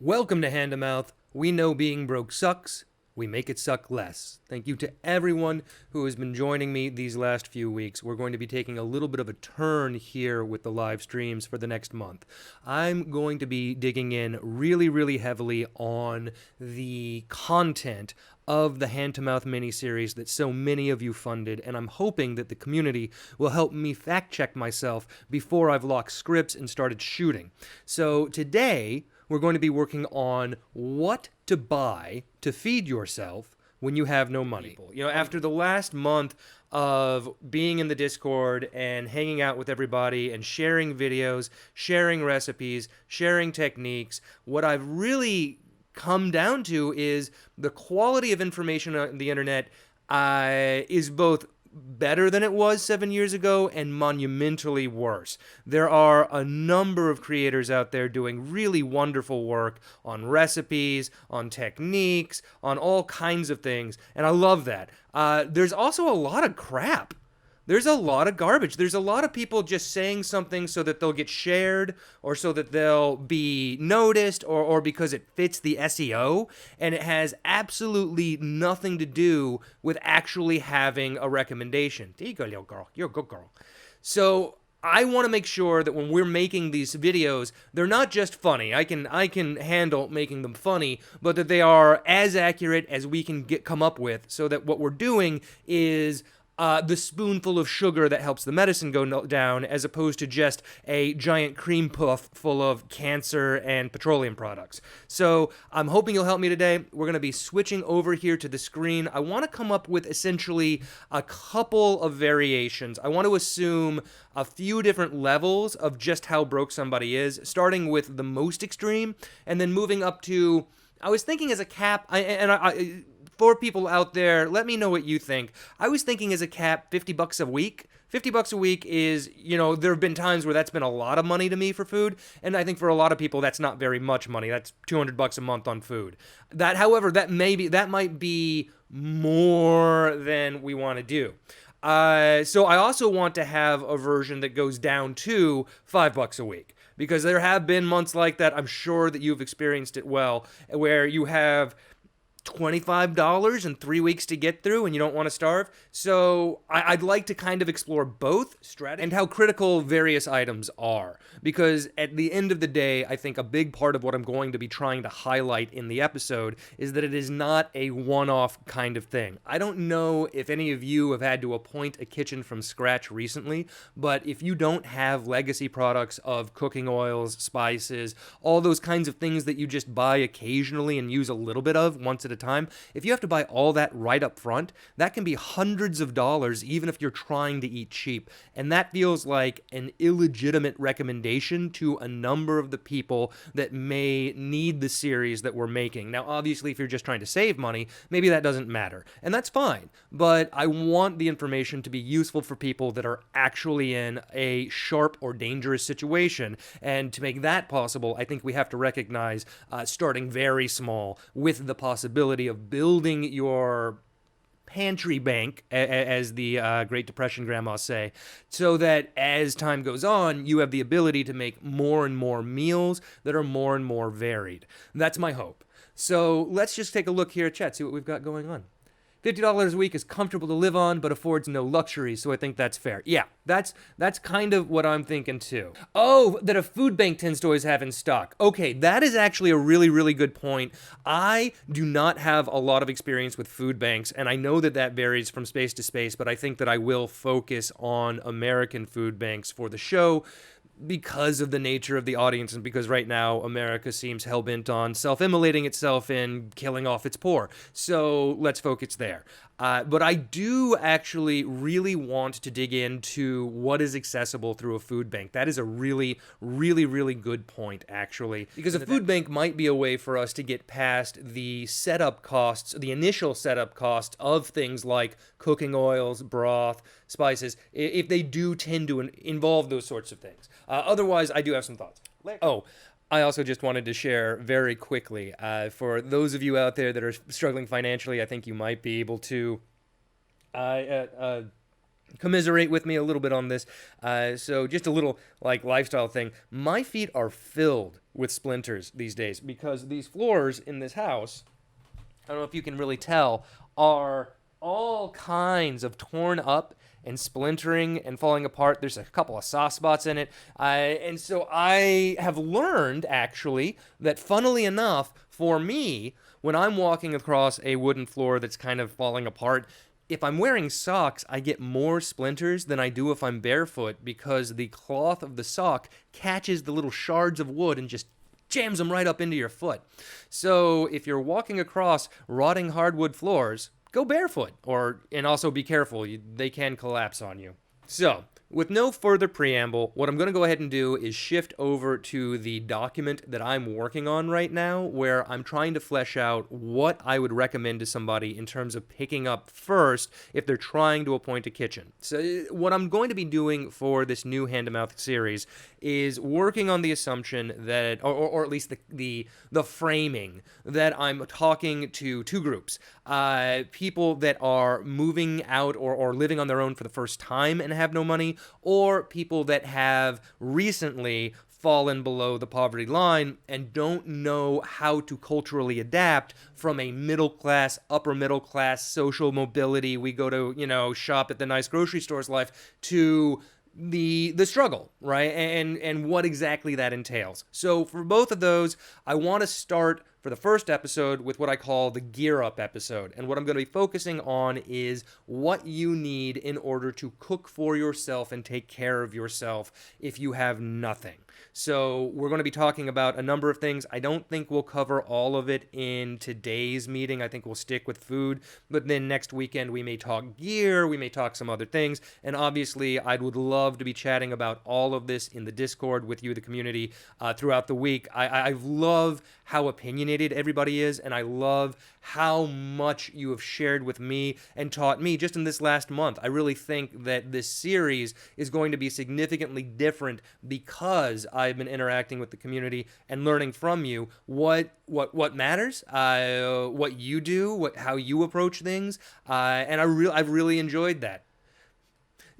Welcome to Hand to Mouth. We know being broke sucks. We make it suck less. Thank you to everyone who has been joining me these last few weeks. We're going to be taking a little bit of a turn here with the live streams for the next month. I'm going to be digging in really heavily on the content of the Hand to Mouth miniseries that so many of you funded, and I'm hoping that the community will help me fact check myself before I've locked scripts and started shooting. So today, we're going to be working on what to buy to feed yourself when you have no money. You know, after the last month of being in the Discord and hanging out with everybody and sharing videos, sharing recipes, sharing techniques, what I've really come down to is the quality of information on the internet is both better than it was 7 years ago and monumentally worse. There are a number of creators out there doing really wonderful work on recipes, on techniques, on all kinds of things, and I love that. There's also a lot of crap. There's a lot of garbage. There's a lot of people just saying something so that they'll get shared or so that they'll be noticed or because it fits the SEO, and it has absolutely nothing to do with actually having a recommendation. There you go, little girl. You're a good girl. So I want to make sure that when we're making these videos, they're not just funny. I can handle making them funny, but that they are as accurate as we can come up with, so that what we're doing is the spoonful of sugar that helps the medicine go down, as opposed to just a giant cream puff full of cancer and petroleum products. So I'm hoping you'll help me today. We're going to be switching over here to the screen. I want to come up with essentially a couple of variations. I want to assume a few different levels of just how broke somebody is, starting with the most extreme and then moving up to, I was thinking as a cap, for people out there, let me know what you think. I was thinking as a cap, $50 a week. $50 a week is, there have been times where that's been a lot of money to me for food, and I think for a lot of people that's not very much money. That's $200 a month on food. However, that might be more than we want to do. So I also want to have a version that goes down to $5 a week, because there have been months like that. I'm sure that you've experienced it well, where you have $25 and 3 weeks to get through and you don't want to starve. So I'd like to kind of explore both strategies and how critical various items are, because at the end of the day, I think a big part of what I'm going to be trying to highlight in the episode is that it is not a one-off kind of thing. I don't know if any of you have had to appoint a kitchen from scratch recently, but if you don't have legacy products of cooking oils, spices, all those kinds of things that you just buy occasionally and use a little bit of once at a time, if you have to buy all that right up front, that can be hundreds of dollars, even if you're trying to eat cheap. And that feels like an illegitimate recommendation to a number of the people that may need the series that we're making. Now, obviously, if you're just trying to save money, maybe that doesn't matter, and that's fine. But I want the information to be useful for people that are actually in a sharp or dangerous situation. And to make that possible, I think we have to recognize starting very small with the possibility of building your pantry bank, as the Great Depression grandmas say, so that as time goes on, you have the ability to make more and more meals that are more and more varied. That's my hope. So let's just take a look here at chat, see what we've got going on. $50 a week is comfortable to live on, but affords no luxuries, so I think that's fair. Yeah, that's kind of what I'm thinking too. Oh, that a food bank tends to always have in stock. Okay, that is actually a really good point. I do not have a lot of experience with food banks, and I know that that varies from space to space, but I think that I will focus on American food banks for the show, because of the nature of the audience, and because right now America seems hell-bent on self-immolating itself and killing off its poor. So let's focus there. But I do actually really want to dig into what is accessible through a food bank. That is a really good point, actually. Because a food bank might be a way for us to get past the setup costs, the initial setup costs of things like cooking oils, broth, spices, if they do tend to involve those sorts of things. Otherwise, I do have some thoughts. Oh, I also just wanted to share very quickly, for those of you out there that are struggling financially, I think you might be able to commiserate with me a little bit on this. So just a little like lifestyle thing. My feet are filled with splinters these days because these floors in this house, I don't know if you can really tell, are all kinds of torn up and splintering and falling apart. There's a couple of soft spots in it. And so I have learned, actually, that funnily enough, for me, when I'm walking across a wooden floor that's kind of falling apart, if I'm wearing socks, I get more splinters than I do if I'm barefoot because the cloth of the sock catches the little shards of wood and just jams them right up into your foot. So if you're walking across rotting hardwood floors, go barefoot, and also be careful. They can collapse on you. So, with no further preamble, what I'm going to go ahead and do is shift over to the document that I'm working on right now, where I'm trying to flesh out what I would recommend to somebody in terms of picking up first if they're trying to appoint a kitchen. So what I'm going to be doing for this new hand-to-mouth series is working on the assumption that, or at least the framing, that I'm talking to two groups. People that are moving out or living on their own for the first time and have no money, or people that have recently fallen below the poverty line and don't know how to culturally adapt from a middle class, upper middle class social mobility, we go to, shop at the nice grocery stores life, to the struggle, right? And what exactly that entails. So for both of those, I want to start for the first episode with what I call the Gear Up episode. And what I'm going to be focusing on is what you need in order to cook for yourself and take care of yourself if you have nothing. So we're going to be talking about a number of things. I don't think we'll cover all of it in today's meeting. I think we'll stick with food. But then next weekend we may talk gear, we may talk some other things. And obviously I would love to be chatting about all of this in the Discord with you, the community, throughout the week. I love how opinionated everybody is, and I love how much you have shared with me and taught me just in this last month. I really think that this series is going to be significantly different because I've been interacting with the community and learning from you what matters, what you do, how you approach things, and I've really enjoyed that.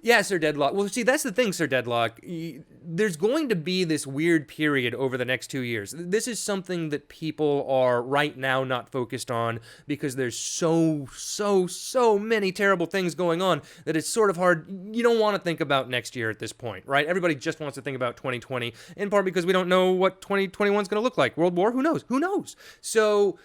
Yeah, Sir Deadlock. Well, see, that's the thing, Sir Deadlock. There's going to be this weird period over the next 2 years. This is something that people are right now not focused on because there's so many terrible things going on that it's sort of hard. You don't want to think about next year at this point, right? Everybody just wants to think about 2020, in part because we don't know what 2021 is going to look like. World War? Who knows? Who knows? So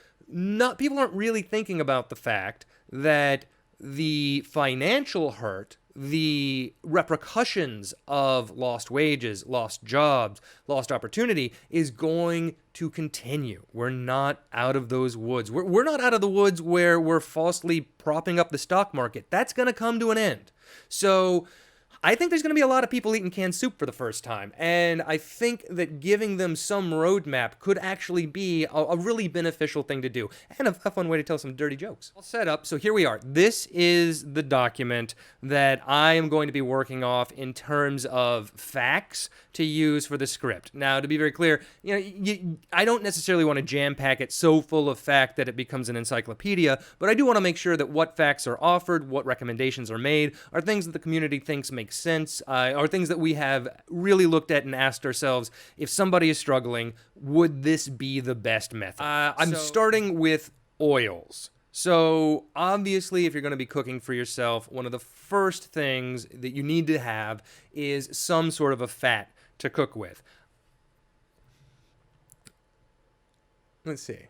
people aren't really thinking about the fact that the financial hurt, the repercussions of lost wages, lost jobs, lost opportunity is going to continue. We're not out of those woods. We're not out of the woods where we're falsely propping up the stock market. That's going to come to an end. So I think there's going to be a lot of people eating canned soup for the first time, and I think that giving them some roadmap could actually be a really beneficial thing to do, and a fun way to tell some dirty jokes. All set up, so here we are. This is the document that I am going to be working off in terms of facts to use for the script. Now, to be very clear, I don't necessarily want to jam-pack it so full of fact that it becomes an encyclopedia, but I do want to make sure that what facts are offered, what recommendations are made, are things that the community thinks make sense, are things that we have really looked at and asked ourselves, if somebody is struggling, would this be the best method? I'm starting with oils. So obviously, if you're going to be cooking for yourself, one of the first things that you need to have is some sort of a fat to cook with. Let's see.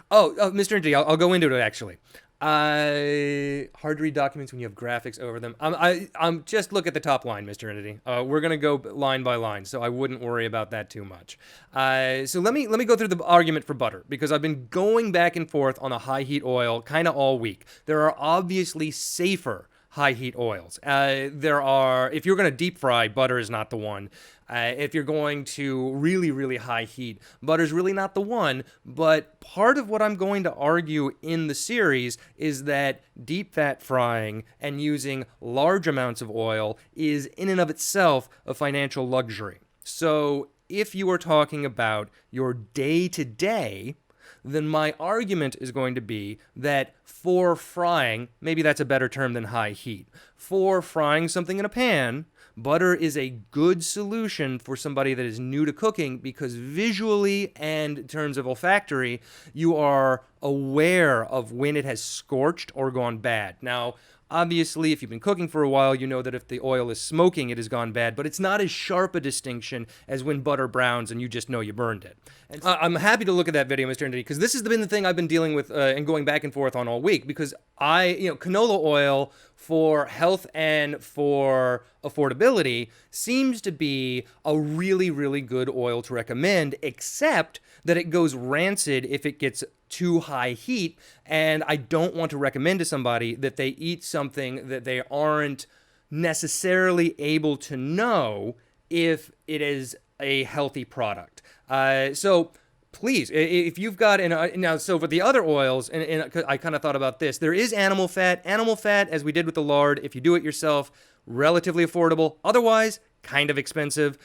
Oh, Mr. Entity, I'll go into it actually. Hard to read documents when you have graphics over them. I'm just look at the top line, Mr. Entity. We're gonna go line by line, so I wouldn't worry about that too much. So let me go through the argument for butter, because I've been going back and forth on a high heat oil kind of all week. There are obviously safer high heat oils. If you're gonna deep fry, butter is not the one. If you're going to really high heat, butter's really not the one. But part of what I'm going to argue in the series is that deep fat frying and using large amounts of oil is in and of itself a financial luxury. So if you are talking about your day-to-day, then my argument is going to be that for frying, maybe that's a better term than high heat, for frying something in a pan, butter is a good solution for somebody that is new to cooking because visually and in terms of olfactory, you are aware of when it has scorched or gone bad. Now, obviously, if you've been cooking for a while, you know that if the oil is smoking, it has gone bad, but it's not as sharp a distinction as when butter browns and you just know you burned it. And I'm happy to look at that video, Mr. Entity, because this has been the thing I've been dealing with and going back and forth on all week, because canola oil for health and for affordability seems to be a really, really good oil to recommend, except that it goes rancid if it gets too high heat, and I don't want to recommend to somebody that they eat something that they aren't necessarily able to know if it is a healthy product. So please, if you've got now, so for the other oils, and I kind of thought about this, there is animal fat. Animal fat, as we did with the lard, if you do it yourself, relatively affordable. Otherwise, kind of expensive.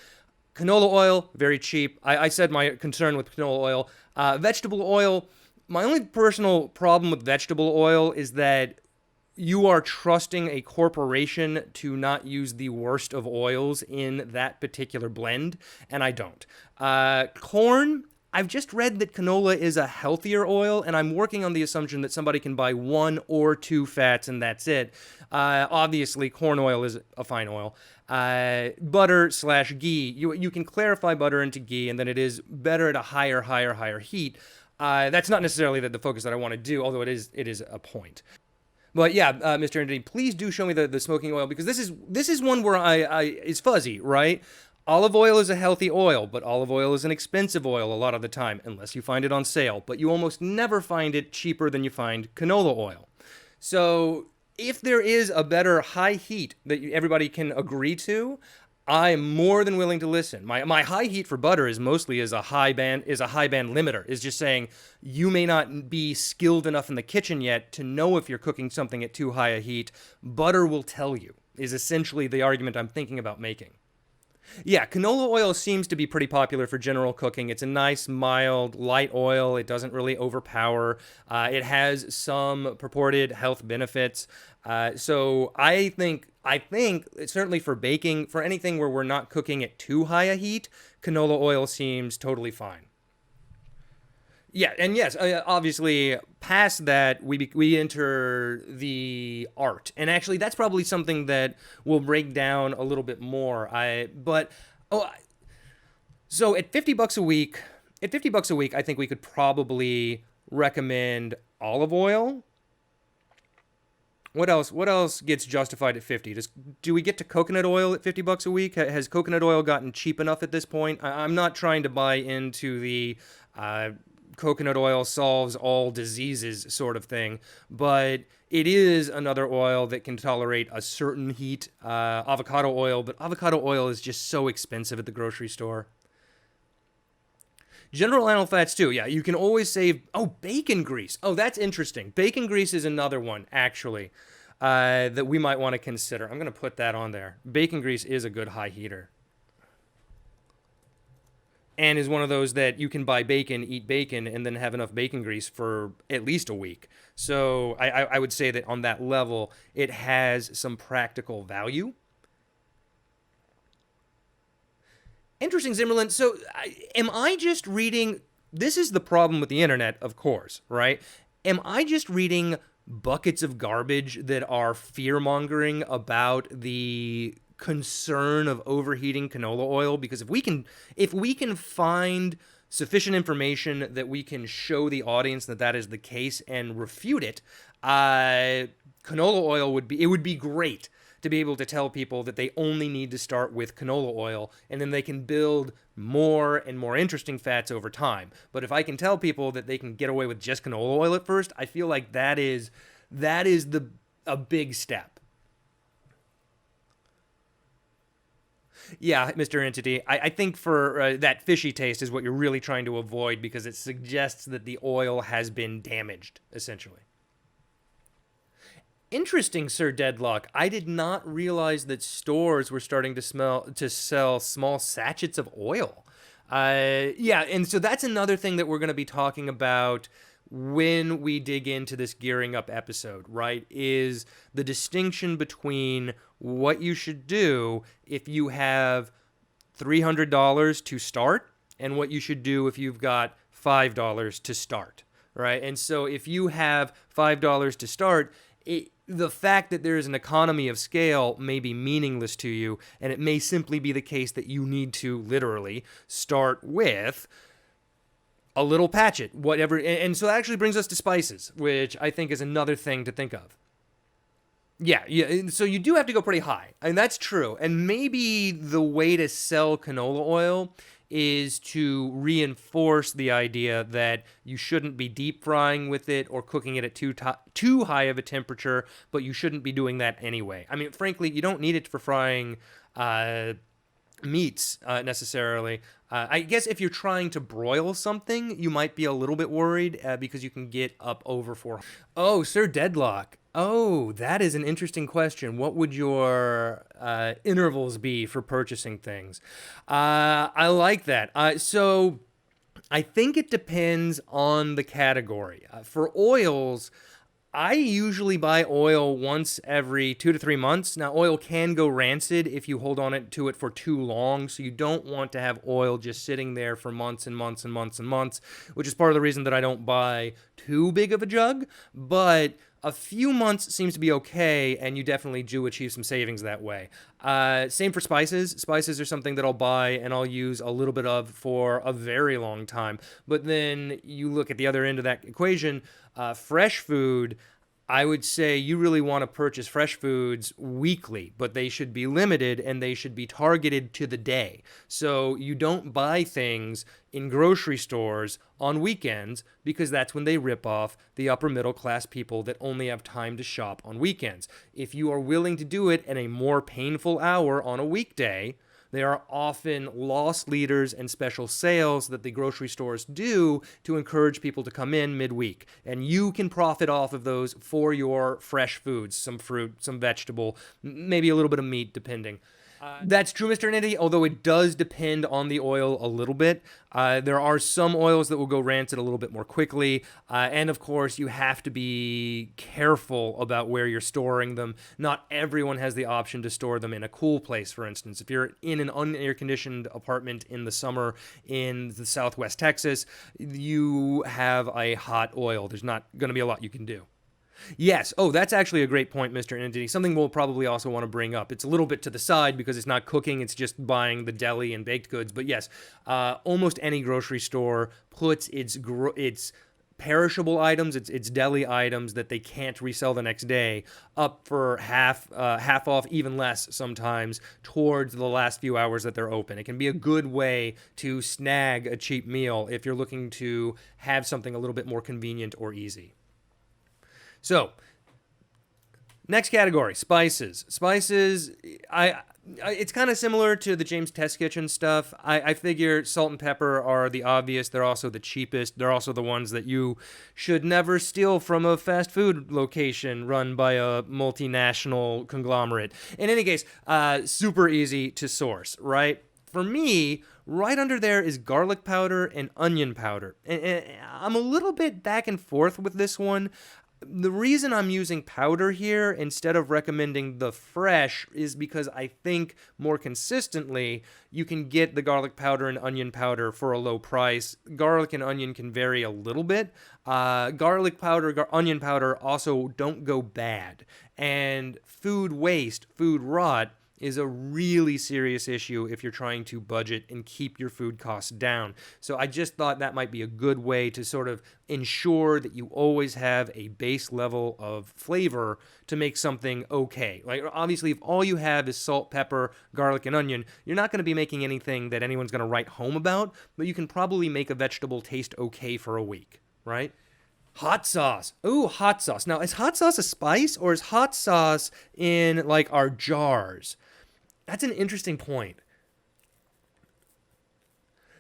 Canola oil, very cheap. I said my concern with canola oil. Vegetable oil, my only personal problem with vegetable oil is that you are trusting a corporation to not use the worst of oils in that particular blend, and I don't. Corn, I've just read that canola is a healthier oil, and I'm working on the assumption that somebody can buy 1 or 2 fats and that's it. Obviously, corn oil is a fine oil. Butter/ghee, you can clarify butter into ghee, and then it is better at a higher heat. That's not necessarily the focus that I want to do, although it is a point. But yeah, Mr. Entity, please do show me the smoking oil, because this is one where it's fuzzy, right? Olive oil is a healthy oil, but olive oil is an expensive oil a lot of the time, unless you find it on sale. But you almost never find it cheaper than you find canola oil. So if there is a better high heat that everybody can agree to, I'm more than willing to listen. My high heat for butter is mostly as a high band limiter. Is just saying you may not be skilled enough in the kitchen yet to know if you're cooking something at too high a heat. Butter will tell you, is essentially the argument I'm thinking about making. Yeah, canola oil seems to be pretty popular for general cooking. It's a nice, mild, light oil. It doesn't really overpower. It has some purported health benefits. So I think certainly for baking, for anything where we're not cooking at too high a heat, canola oil seems totally fine. Yeah, and yes, obviously, past that, we enter the art. And actually, that's probably something that we'll break down a little bit more. So at $50 a week, I think we could probably recommend olive oil. What else gets justified at 50? Do we get to coconut oil at $50 a week? Has coconut oil gotten cheap enough at this point? I'm not trying to buy into the coconut oil solves all diseases sort of thing, but it is another oil that can tolerate a certain heat. Avocado oil, but avocado oil is just so expensive at the grocery store. General animal fats too. Yeah, you can always save. Oh, bacon grease. Oh, that's interesting. Bacon grease is another one, actually, that we might want to consider. I'm going to put that on there. Bacon grease is a good high heater. And is one of those that you can buy bacon, eat bacon, and then have enough bacon grease for at least a week. So I would say that on that level, it has some practical value. Interesting, Zimmerlin. So am I just reading... This is the problem with the internet, of course, right? Am I just reading buckets of garbage that are fear-mongering about the concern of overheating canola oil? Because if we can find sufficient information that we can show the audience that is the case and refute it, canola oil would be great to be able to tell people that they only need to start with canola oil, and then they can build more and more interesting fats over time. But if I can tell people that they can get away with just canola oil at first, I feel like that is a big step. Yeah, Mr. Entity, I think for that fishy taste is what you're really trying to avoid, because it suggests that the oil has been damaged, essentially. Interesting, Sir Deadlock. I did not realize that stores were starting to sell small sachets of oil. Yeah, and so that's another thing that we're going to be talking about when we dig into this gearing up episode, right? Is the distinction between what you should do if you have $300 to start and what you should do if you've got $5 to start, right? And so if you have $5 to start, the fact that there is an economy of scale may be meaningless to you, and it may simply be the case that you need to literally start with a little patchet, whatever. And so that actually brings us to spices, which I think is another thing to think of. Yeah. So you do have to go pretty high, and that's true. And maybe the way to sell canola oil is to reinforce the idea that you shouldn't be deep frying with it or cooking it at too high of a temperature, but you shouldn't be doing that anyway. I mean, frankly, you don't need it for frying meats necessarily. I guess if you're trying to broil something, you might be a little bit worried because you can get up over 400. Oh, Sir Deadlock. Oh, that is an interesting question. What would your intervals be for purchasing things? I like that. So I think it depends on the category. For oils, I usually buy oil once every 2 to 3 months. Now, oil can go rancid if you hold on to it for too long, so you don't want to have oil just sitting there for months and months and months and months, which is part of the reason that I don't buy too big of a jug. But a few months seems to be okay, and you definitely do achieve some savings that way. Same for spices. Spices are something that I'll buy and I'll use a little bit of for a very long time. But then you look at the other end of that equation, fresh food. I would say you really want to purchase fresh foods weekly, but they should be limited and they should be targeted to the day. So you don't buy things in grocery stores on weekends because that's when they rip off the upper middle class people that only have time to shop on weekends. If you are willing to do it in a more painful hour on a weekday, there are often loss leaders and special sales that the grocery stores do to encourage people to come in midweek. And you can profit off of those for your fresh foods, some fruit, some vegetable, maybe a little bit of meat, depending. That's true, Mr. Nitty, although it does depend on the oil a little bit. There are some oils that will go rancid a little bit more quickly. And of course, you have to be careful about where you're storing them. Not everyone has the option to store them in a cool place, for instance. If you're in an unair-conditioned apartment in the summer in the Southwest Texas, you have a hot oil. There's not going to be a lot you can do. Yes. Oh, that's actually a great point, Mr. Entity. Something we'll probably also want to bring up. It's a little bit to the side because it's not cooking. It's just buying the deli and baked goods. But yes, almost any grocery store puts its perishable items, its deli items that they can't resell the next day up for half off, even less sometimes, towards the last few hours that they're open. It can be a good way to snag a cheap meal if you're looking to have something a little bit more convenient or easy. So, next category, spices. Spices, it's kind of similar to the James Test Kitchen stuff. I figure salt and pepper are the obvious. They're also the cheapest. They're also the ones that you should never steal from a fast food location run by a multinational conglomerate. In any case, super easy to source, right? For me, right under there is garlic powder and onion powder. And I'm a little bit back and forth with this one. The reason I'm using powder here instead of recommending the fresh is because I think more consistently you can get the garlic powder and onion powder for a low price. Garlic and onion can vary a little bit. Garlic powder, onion powder also don't go bad. And food waste, food rot, is a really serious issue if you're trying to budget and keep your food costs down. So I just thought that might be a good way to sort of ensure that you always have a base level of flavor to make something okay. Like, obviously, if all you have is salt, pepper, garlic, and onion, you're not going to be making anything that anyone's going to write home about, but you can probably make a vegetable taste okay for a week, right? Hot sauce. Ooh, hot sauce. Now, is hot sauce a spice or is hot sauce in like our jars? That's an interesting point.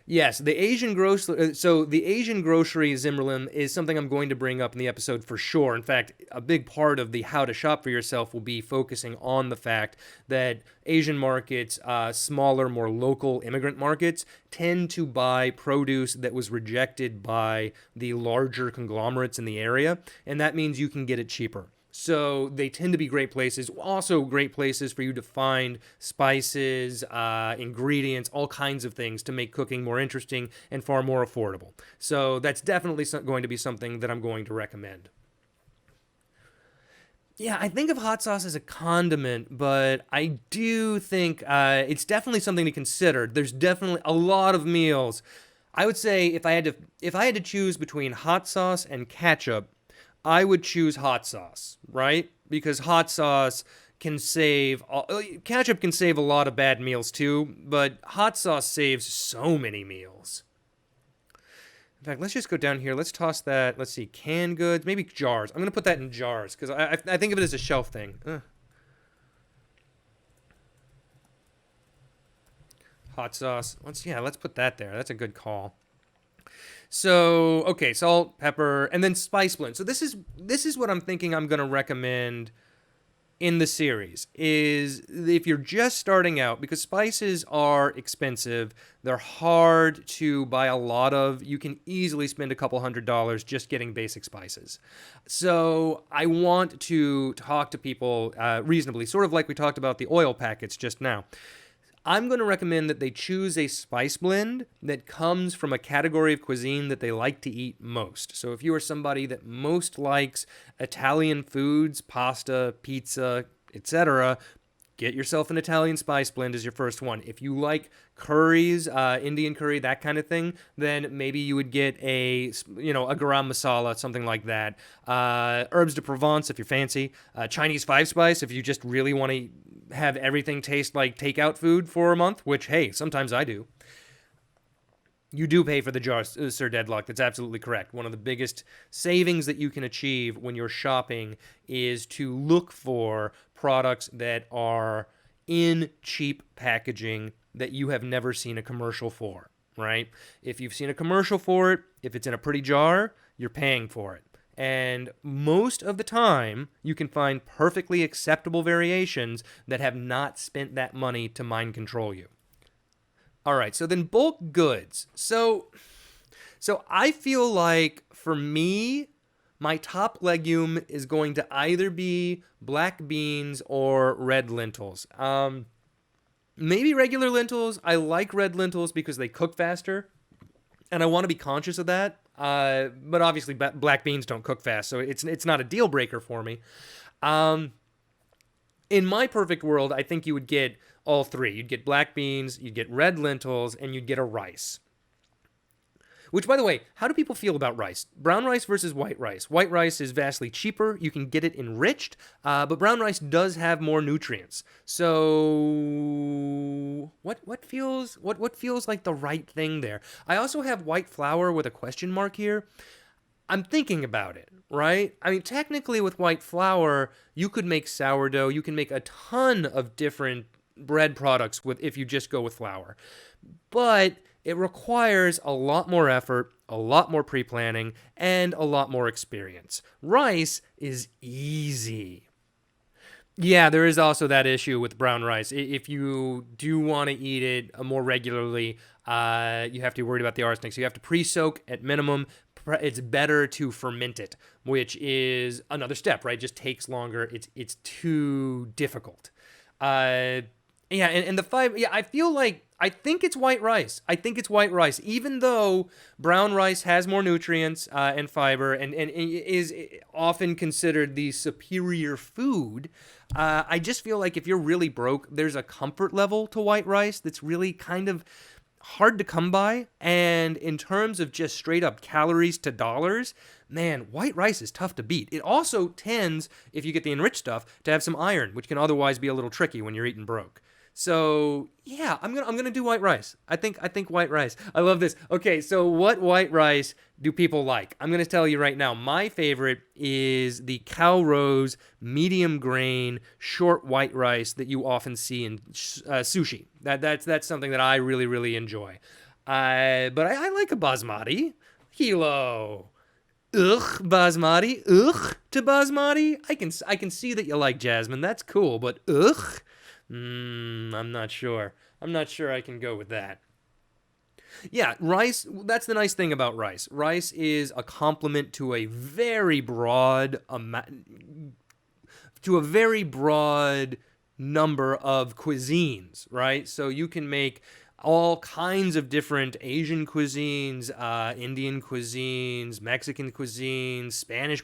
Yes, the Asian grocery. So the Asian grocery Zimmerlin is something I'm going to bring up in the episode for sure. In fact, a big part of the how to shop for yourself will be focusing on the fact that Asian markets, smaller, more local immigrant markets, tend to buy produce that was rejected by the larger conglomerates in the area, and that means you can get it cheaper. So they tend to be great places. Also, great places for you to find spices, ingredients, all kinds of things to make cooking more interesting and far more affordable. So that's definitely going to be something that I'm going to recommend. Yeah, I think of hot sauce as a condiment, but I do think it's definitely something to consider. There's definitely a lot of meals. I would say if I had to choose between hot sauce and ketchup, I would choose hot sauce, right? Because hot sauce can save ketchup can save a lot of bad meals too, but hot sauce saves so many meals. In fact, let's just go down here. Let's toss that. Let's see, canned goods, maybe jars. I'm gonna put that in jars because I think of it as a shelf thing. Hot sauce. Let's put that there. That's a good call. So okay, salt, pepper, and then spice blend. So this is what I'm thinking I'm gonna recommend in the series is if you're just starting out, because spices are expensive, they're hard to buy a lot of. You can easily spend a couple $100 just getting basic spices. So I want to talk to people reasonably, sort of like we talked about the oil packets just now. I'm going to recommend that they choose a spice blend that comes from a category of cuisine that they like to eat most. So if you are somebody that most likes Italian foods, pasta, pizza, etc., get yourself an Italian spice blend as your first one. If you like curries, Indian curry, that kind of thing, then maybe you would get a garam masala, something like that. Herbs de Provence if you're fancy. Chinese five spice if you just really want to have everything taste like takeout food for a month, which, hey, sometimes I do. You do pay for the jar, Sir Deadlock. That's absolutely correct. One of the biggest savings that you can achieve when you're shopping is to look for products that are in cheap packaging that you have never seen a commercial for, right? If you've seen a commercial for it, if it's in a pretty jar, you're paying for it. And most of the time, you can find perfectly acceptable variations that have not spent that money to mind control you. All right, so then bulk goods. So I feel like for me, my top legume is going to either be black beans or red lentils. Maybe regular lentils. I like red lentils because they cook faster, and I want to be conscious of that. But obviously, black beans don't cook fast, so it's not a deal breaker for me. In my perfect world, I think you would get all three. You'd get black beans, you'd get red lentils, and you'd get a rice. Which, by the way, how do people feel about rice? Brown rice versus white rice. White rice is vastly cheaper. You can get it enriched, but brown rice does have more nutrients. So, what feels like the right thing there? I also have white flour with a question mark here. I'm thinking about it, right? I mean, technically, with white flour, you could make sourdough. You can make a ton of different bread products if you just go with flour, but it requires a lot more effort, a lot more pre-planning, and a lot more experience. Rice is easy. Yeah, there is also that issue with brown rice. If you do want to eat it more regularly, you have to be worried about the arsenic. So you have to pre-soak at minimum. It's better to ferment it, which is another step, right? It just takes longer. It's too difficult. And the five, I feel like, I think it's white rice. Even though brown rice has more nutrients and fiber and is often considered the superior food, I just feel like if you're really broke, there's a comfort level to white rice that's really kind of hard to come by. And in terms of just straight up calories to dollars, man, white rice is tough to beat. It also tends, if you get the enriched stuff, to have some iron, which can otherwise be a little tricky when you're eating broke. So yeah, I'm gonna do white rice. I think white rice. I love this. Okay, so what white rice do people like? I'm gonna tell you right now. My favorite is the Calrose medium grain short white rice that you often see in sushi. That's something that I really enjoy. But I like a basmati. Hilo. Ugh, basmati. Ugh to basmati. I can see that you like jasmine. That's cool, but ugh. I'm not sure. I'm not sure I can go with that. Yeah, rice, that's the nice thing about rice. Rice is a complement to a very broad number of cuisines, right? So you can make all kinds of different Asian cuisines, Indian cuisines, Mexican cuisines, Spanish,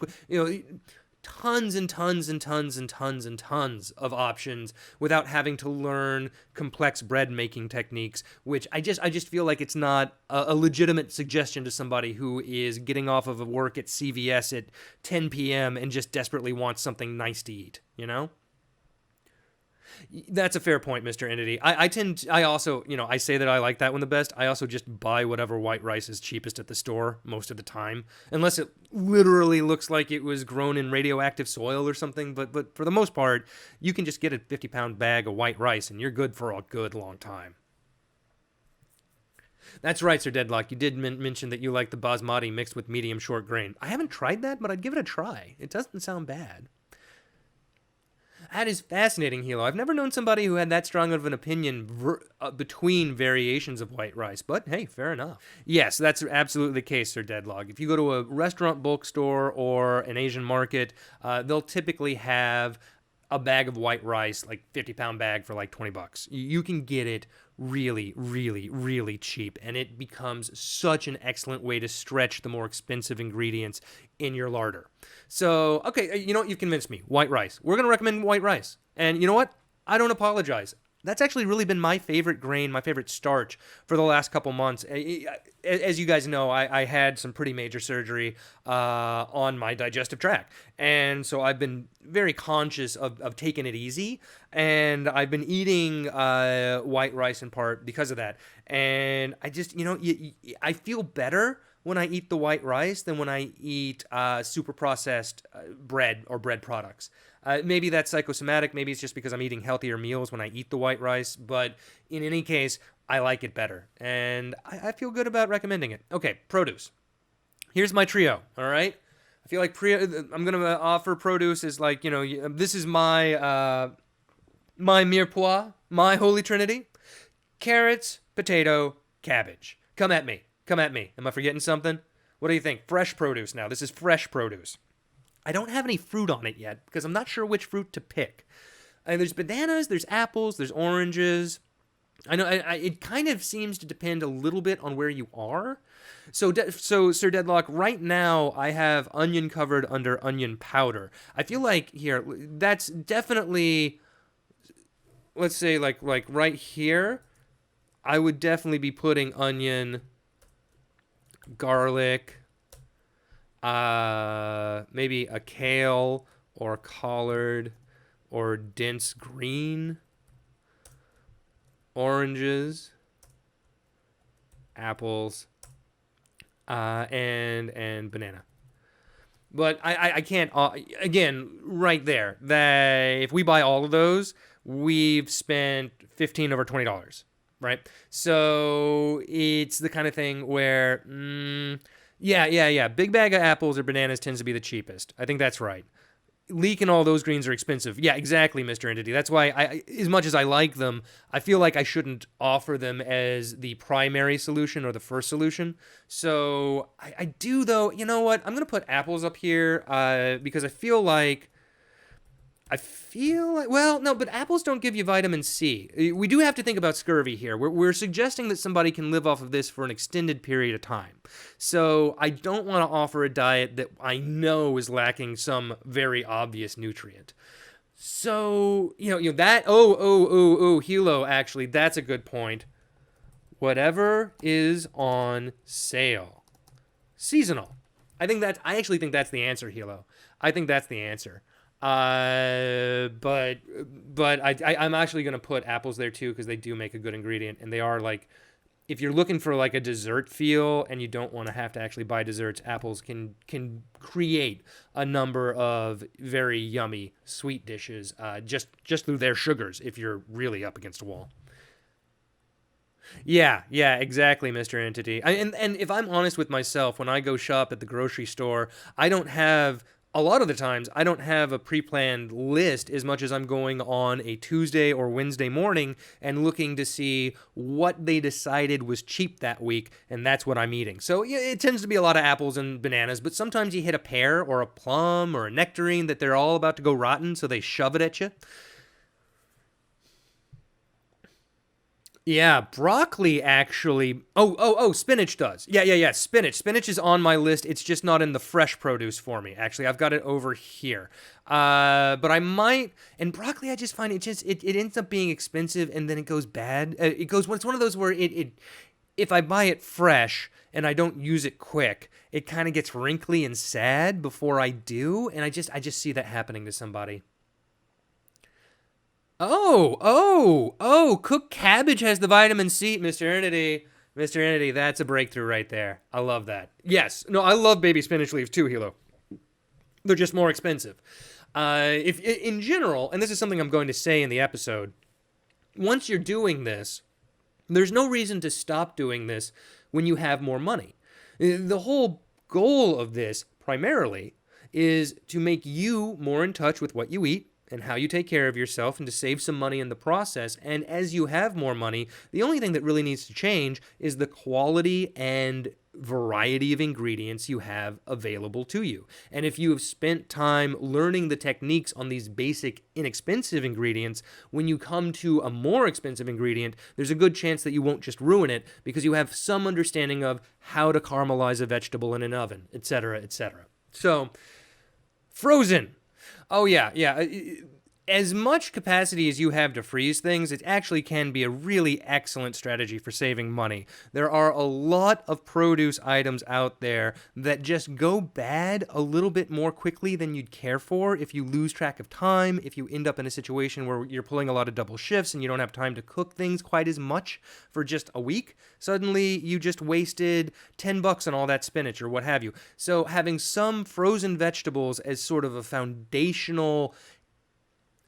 tons and tons and tons and tons and tons of options without having to learn complex bread making techniques, which I just feel like it's not a legitimate suggestion to somebody who is getting off of work at CVS at 10 p.m. and just desperately wants something nice to eat, you know? That's a fair point, Mr. Entity. I also, I say that I like that one the best. I also just buy whatever white rice is cheapest at the store most of the time, unless it literally looks like it was grown in radioactive soil or something. But for the most part, you can just get a 50-pound bag of white rice and you're good for a good long time. That's right, Sir Deadlock. You did mention that you like the basmati mixed with medium short grain. I haven't tried that, but I'd give it a try. It doesn't sound bad. That is fascinating, Hilo. I've never known somebody who had that strong of an opinion between variations of white rice, but hey, fair enough. Yes, that's absolutely the case, Sir Deadlog. If you go to a restaurant bookstore or an Asian market, they'll typically have a bag of white rice, like 50-pound bag for like $20. You can get it really, really, really cheap, and it becomes such an excellent way to stretch the more expensive ingredients in your larder. So, okay, you know what? You've convinced me. White rice. We're going to recommend white rice. And you know what? I don't apologize. That's actually really been my favorite grain, my favorite starch for the last couple months. As you guys know, I had some pretty major surgery on my digestive tract. And so I've been very conscious of taking it easy. And I've been eating white rice in part because of that. And I just, I feel better when I eat the white rice than when I eat super processed bread or bread products. Maybe that's psychosomatic. Maybe it's just because I'm eating healthier meals when I eat the white rice. But in any case, I like it better. And I feel good about recommending it. Okay, produce. Here's my trio, all right? I feel like I'm going to offer produce as like, this is my mirepoix, my holy trinity. Carrots, potato, cabbage. Come at me. Come at me. Am I forgetting something? What do you think? Fresh produce now. This is fresh produce. I don't have any fruit on it yet because I'm not sure which fruit to pick. And there's bananas, there's apples, there's oranges. I know it kind of seems to depend a little bit on where you are. So Sir Deadlock, right now I have onion covered under onion powder. I feel like here, that's definitely, let's say like right here, I would definitely be putting onion, garlic, maybe a kale or a collard or dense green, oranges, apples, and banana. But I can't, again, right there, that if we buy all of those, we've spent $15 over $20, right? So it's the kind of thing where, yeah. Big bag of apples or bananas tends to be the cheapest. I think that's right. Leek and all those greens are expensive. Yeah, exactly, Mr. Entity. That's why, as much as I like them, I feel like I shouldn't offer them as the primary solution or the first solution. So I do, though. You know what? I'm going to put apples up here because I feel like, well, no, but apples don't give you vitamin C. We do have to think about scurvy here. We're suggesting that somebody can live off of this for an extended period of time. So I don't want to offer a diet that I know is lacking some very obvious nutrient. So, that, Hilo, actually, that's a good point. Whatever is on sale. Seasonal. I actually think that's the answer, Hilo. I think that's the answer. But I'm actually going to put apples there too because they do make a good ingredient, and they are like, if you're looking for like a dessert feel and you don't want to have to actually buy desserts, apples can create a number of very yummy sweet dishes just through their sugars if you're really up against a wall. Yeah, exactly, Mr. Entity. And if I'm honest with myself, when I go shop at the grocery store, I don't have a lot of the times I don't have a pre-planned list as much as I'm going on a Tuesday or Wednesday morning and looking to see what they decided was cheap that week, and that's what I'm eating. So yeah, it tends to be a lot of apples and bananas, but sometimes you hit a pear or a plum or a nectarine that they're all about to go rotten, so they shove it at you. Yeah, broccoli actually. Oh, spinach does. Yeah. Spinach. Spinach is on my list. It's just not in the fresh produce for me. Actually, I've got it over here. But I might. And broccoli, I just find it ends up being expensive, and then it goes bad. It goes. It's one of those where if I buy it fresh and I don't use it quick, it kind of gets wrinkly and sad before I do, and I just see that happening to somebody. Cooked cabbage has the vitamin C, Mr. Entity. Mr. Entity, that's a breakthrough right there. I love that. Yes. No, I love baby spinach leaves too, Hilo. They're just more expensive. If in general, and this is something I'm going to say in the episode, once you're doing this, there's no reason to stop doing this when you have more money. The whole goal of this, primarily, is to make you more in touch with what you eat and how you take care of yourself and to save some money in the process. And as you have more money, the only thing that really needs to change is the quality and variety of ingredients you have available to you. And if you have spent time learning the techniques on these basic inexpensive ingredients, when you come to a more expensive ingredient, there's a good chance that you won't just ruin it because you have some understanding of how to caramelize a vegetable in an oven, etc., etc. So, frozen. Oh, yeah. As much capacity as you have to freeze things, it actually can be a really excellent strategy for saving money. There are a lot of produce items out there that just go bad a little bit more quickly than you'd care for if you lose track of time, if you end up in a situation where you're pulling a lot of double shifts and you don't have time to cook things quite as much for just a week. Suddenly, you just wasted $10 on all that spinach or what have you. So having some frozen vegetables as sort of a foundational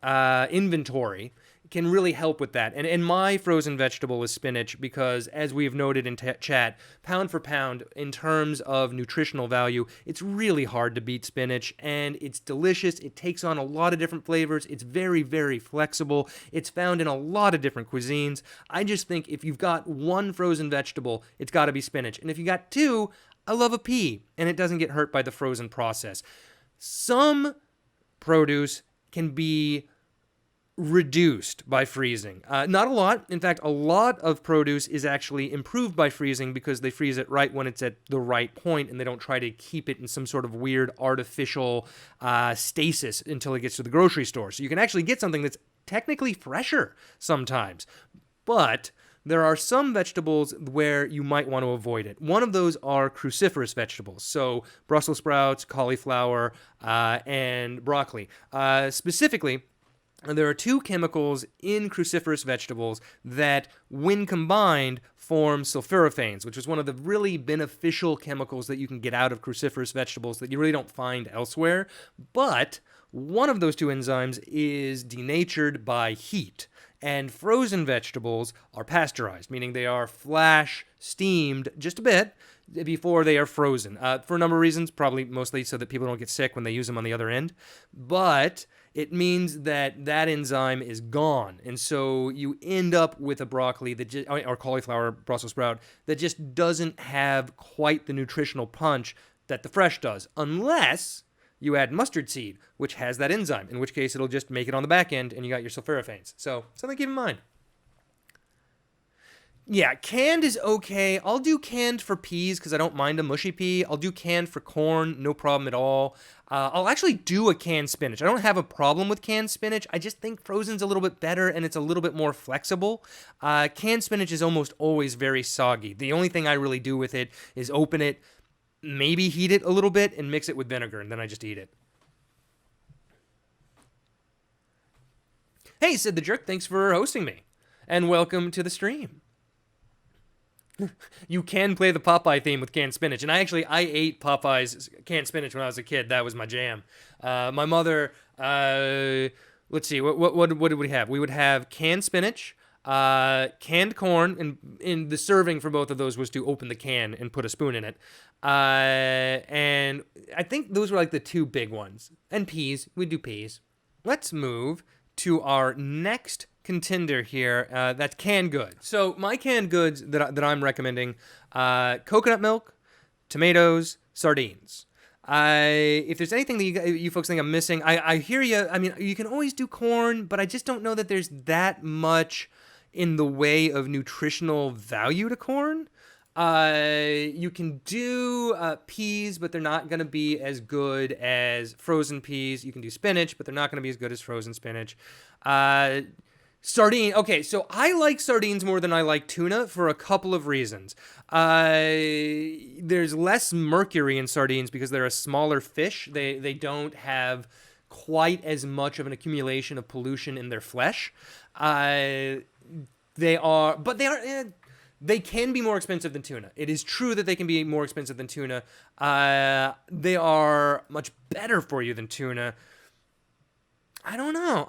inventory can really help with that. And my frozen vegetable is spinach because, as we've noted in chat, pound for pound, in terms of nutritional value, it's really hard to beat spinach, and it's delicious. It takes on a lot of different flavors. It's very, very flexible. It's found in a lot of different cuisines. I just think if you've got one frozen vegetable, it's got to be spinach. And if you got two, I love a pea, and it doesn't get hurt by the frozen process. Some produce can be reduced by freezing. Not a lot. In fact, a lot of produce is actually improved by freezing because they freeze it right when it's at the right point and they don't try to keep it in some sort of weird artificial stasis until it gets to the grocery store. So you can actually get something that's technically fresher sometimes. But there are some vegetables where you might want to avoid it. One of those are cruciferous vegetables, so Brussels sprouts, cauliflower, and broccoli. Specifically, there are two chemicals in cruciferous vegetables that, when combined, form sulforaphanes, which is one of the really beneficial chemicals that you can get out of cruciferous vegetables that you really don't find elsewhere. But one of those two enzymes is denatured by heat. And frozen vegetables are pasteurized, meaning they are flash steamed just a bit before they are frozen. For a number of reasons, probably mostly so that people don't get sick when they use them on the other end. But it means that that enzyme is gone. And so you end up with a broccoli that or cauliflower, Brussels sprout, that just doesn't have quite the nutritional punch that the fresh does, unless you add mustard seed, which has that enzyme, in which case it'll just make it on the back end and you got your sulforaphanes. So something to keep in mind. Yeah, canned is okay. I'll do canned for peas because I don't mind a mushy pea. I'll do canned for corn, no problem at all. I'll actually do a canned spinach. I don't have a problem with canned spinach. I just think frozen's a little bit better and it's a little bit more flexible. Canned spinach is almost always very soggy. The only thing I really do with it is open it, maybe heat it a little bit, and mix it with vinegar, and then I just eat it. Hey, said the jerk, thanks for hosting me. And welcome to the stream. You can play the Popeye theme with canned spinach. And I ate Popeye's canned spinach when I was a kid. That was my jam. My mother, let's see, what did we have? We would have canned spinach, canned corn, and in the serving for both of those was to open the can and put a spoon in it. And I think those were like the two big ones. And peas, we do peas. Let's move to our next contender here. That's canned goods. So my canned goods that I'm recommending: coconut milk, tomatoes, sardines. If there's anything that you folks think I'm missing, I hear you. I mean, you can always do corn, but I just don't know that there's that much in the way of nutritional value to corn. You can do peas, but they're not going to be as good as frozen peas. You can do spinach, but they're not going to be as good as frozen spinach. Sardine. Okay, so I like sardines more than I like tuna for a couple of reasons. There's less mercury in sardines because they're a smaller fish. They don't have quite as much of an accumulation of pollution in their flesh. They can be more expensive than tuna. It is true that they can be more expensive than tuna. They are much better for you than tuna. I don't know.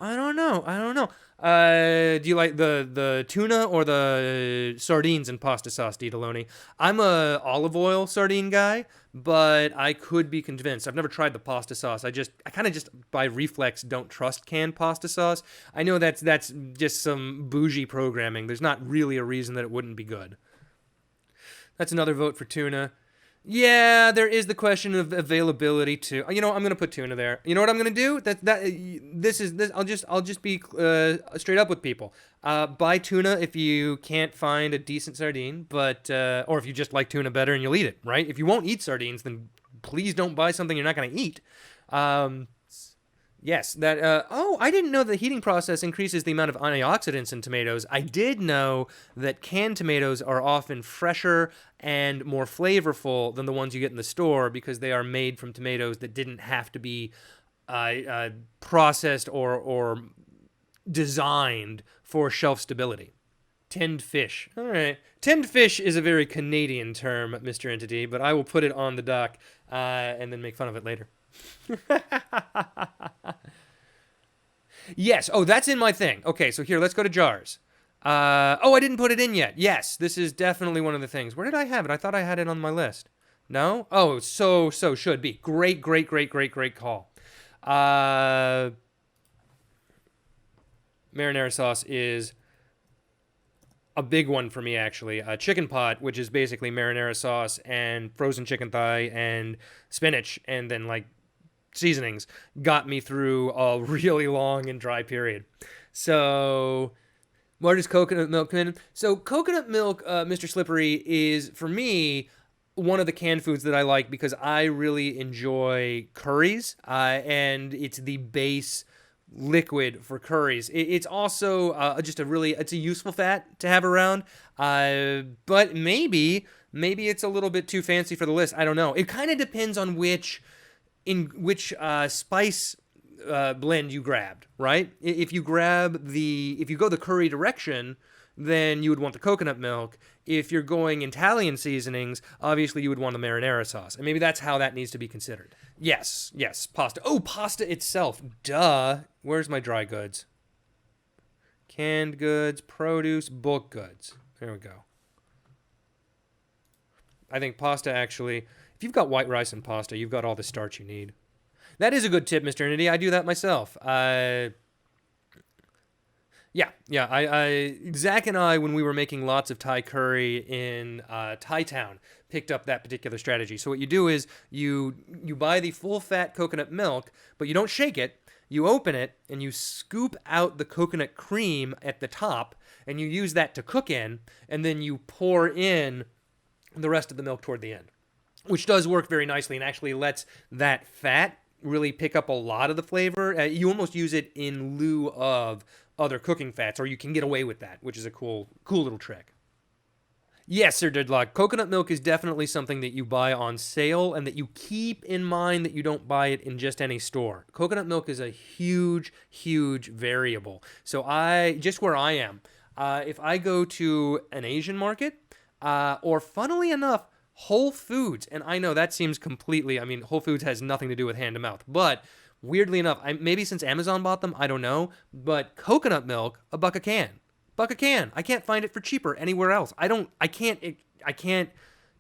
Do you like the tuna or the sardines in pasta sauce, Ditaloni? I'm a olive oil sardine guy, but I could be convinced. I've never tried the pasta sauce. I kind of just by reflex don't trust canned pasta sauce. I know that's just some bougie programming. There's not really a reason that it wouldn't be good. That's another vote for tuna. Yeah, there is the question of availability too. I'm gonna put tuna there. You know what I'm gonna do? I'll just be straight up with people. Buy tuna if you can't find a decent sardine, but or if you just like tuna better and you'll eat it, right? If you won't eat sardines, then please don't buy something you're not gonna eat. Yes, I didn't know the heating process increases the amount of antioxidants in tomatoes. I did know that canned tomatoes are often fresher and more flavorful than the ones you get in the store because they are made from tomatoes that didn't have to be processed or designed for shelf stability. Tinned fish. All right. Tinned fish is a very Canadian term, Mr. Entity, but I will put it on the dock and then make fun of it later. Yes. Oh, that's in my thing. Okay, so here, let's go to jars. I didn't put it in yet. Yes, this is definitely one of the things. Where did I have it? I thought I had it on my list. No? Oh, so should be. Great call. Marinara sauce is a big one for me, actually. Chicken pot, which is basically marinara sauce and frozen chicken thigh and spinach and then like seasonings, got me through a really long and dry period. So where does coconut milk come in? So coconut milk, Mr. Slippery, is for me one of the canned foods that I like because I really enjoy curries, and it's the base liquid for curries. It's also just it's a useful fat to have around, but maybe it's a little bit too fancy for the list. I don't know. It kind of depends on which spice blend you grabbed, right? If you go the curry direction, then you would want the coconut milk. If you're going Italian seasonings, obviously you would want the marinara sauce. And maybe that's how that needs to be considered. Yes, pasta. Oh, pasta itself. Duh. Where's my dry goods? Canned goods, produce, bulk goods. There we go. I think pasta actually, if you've got white rice and pasta, you've got all the starch you need. That is a good tip, Mr. Nitty. I do that myself. Zach and I, when we were making lots of Thai curry in Thai Town, picked up that particular strategy. So what you do is you buy the full-fat coconut milk, but you don't shake it. You open it, and you scoop out the coconut cream at the top, and you use that to cook in, and then you pour in the rest of the milk toward the end, which does work very nicely and actually lets that fat really pick up a lot of the flavor. You almost use it in lieu of other cooking fats, or you can get away with that, which is a cool little trick. Yes, Sir Didlock, coconut milk is definitely something that you buy on sale and that you keep in mind that you don't buy it in just any store. Coconut milk is a huge variable. So just where I am, if I go to an Asian market, or funnily enough, Whole Foods, and I know that seems Whole Foods has nothing to do with hand to mouth, but weirdly enough, maybe since Amazon bought them, I don't know, but coconut milk, $1 a can. Buck a can. I can't find it for cheaper anywhere else. I can't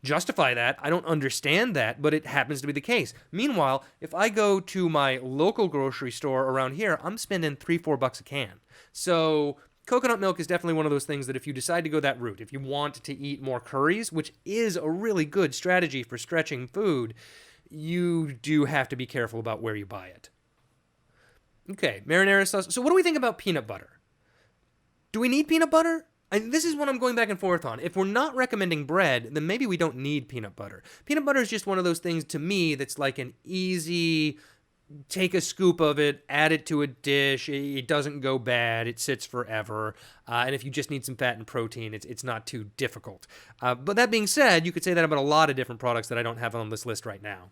justify that. I don't understand that, but it happens to be the case. Meanwhile, if I go to my local grocery store around here, I'm spending $3-4 a can. So coconut milk is definitely one of those things that if you decide to go that route, if you want to eat more curries, which is a really good strategy for stretching food, you do have to be careful about where you buy it. Okay, marinara sauce. So what do we think about peanut butter? Do we need peanut butter? This is what I'm going back and forth on. If we're not recommending bread, then maybe we don't need peanut butter. Peanut butter is just one of those things to me that's like an easy, take a scoop of it, add it to a dish. It doesn't go bad. It sits forever. And if you just need some fat and protein, it's not too difficult. But that being said, you could say that about a lot of different products that I don't have on this list right now.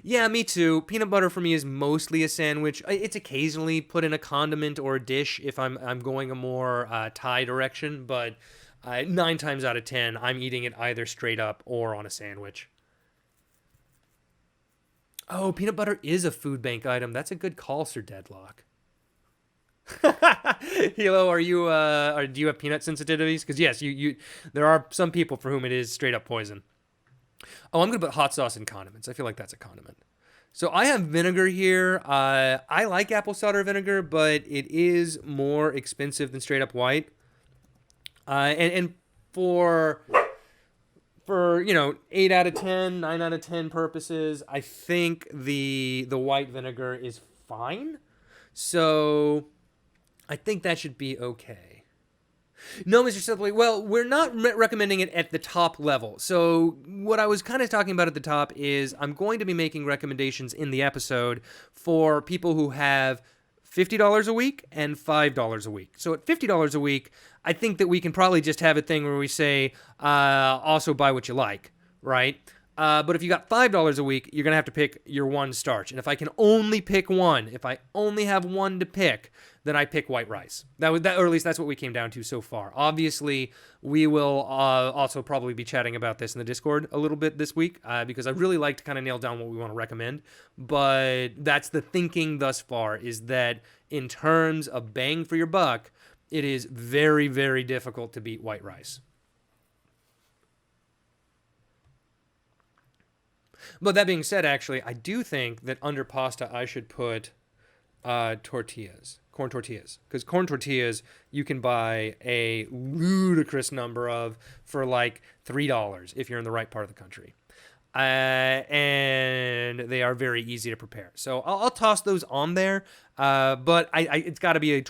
Yeah, me too. Peanut butter for me is mostly a sandwich. It's occasionally put in a condiment or a dish if I'm going a more Thai direction, but 9 times out of 10, I'm eating it either straight up or on a sandwich. Oh, peanut butter is a food bank item. That's a good call, Sir Deadlock. Hilo, are you do you have peanut sensitivities? Because yes, you there are some people for whom it is straight up poison. Oh, I'm going to put hot sauce and condiments. I feel like that's a condiment. So I have vinegar here. I like apple cider vinegar, but it is more expensive than straight up white. And for 8 out of 10, 9 out of 10 purposes, I think the white vinegar is fine. So I think that should be okay. No, Mr. Sibley. Well, we're not recommending it at the top level. So what I was kind of talking about at the top is I'm going to be making recommendations in the episode for people who have $50 a week and $5 a week. So at $50 a week, I think that we can probably just have a thing where we say, also buy what you like, right? But if you got $5 a week, you're going to have to pick your one starch. And if I can only pick one, if I only have one to pick, then I pick white rice. Or at least that's what we came down to so far. Obviously, we will also probably be chatting about this in the Discord a little bit this week because I really like to kind of nail down what we want to recommend. But that's the thinking thus far, is that in terms of bang for your buck, it is very, very difficult to beat white rice. But that being said, actually, I do think that under pasta I should put tortillas, corn tortillas. Because corn tortillas you can buy a ludicrous number of for like $3 if you're in the right part of the country. And they are very easy to prepare. So I'll toss those on there, but it's got to be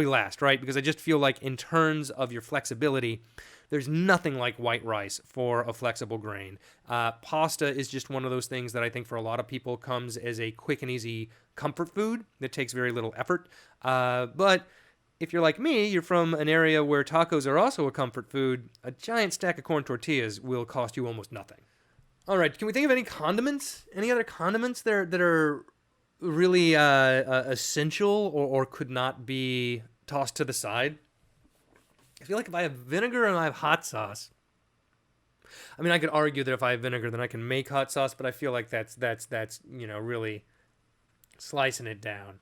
last, right? Because I just feel like in terms of your flexibility, there's nothing like white rice for a flexible grain. Pasta is just one of those things that I think for a lot of people comes as a quick and easy comfort food that takes very little effort. But if you're like me, you're from an area where tacos are also a comfort food, a giant stack of corn tortillas will cost you almost nothing. All right, can we think of any condiments? Any other condiments that are really essential or could not be tossed to the side? I feel like if I have vinegar and I have hot sauce, I mean, I could argue that if I have vinegar, then I can make hot sauce, but I feel like that's really slicing it down.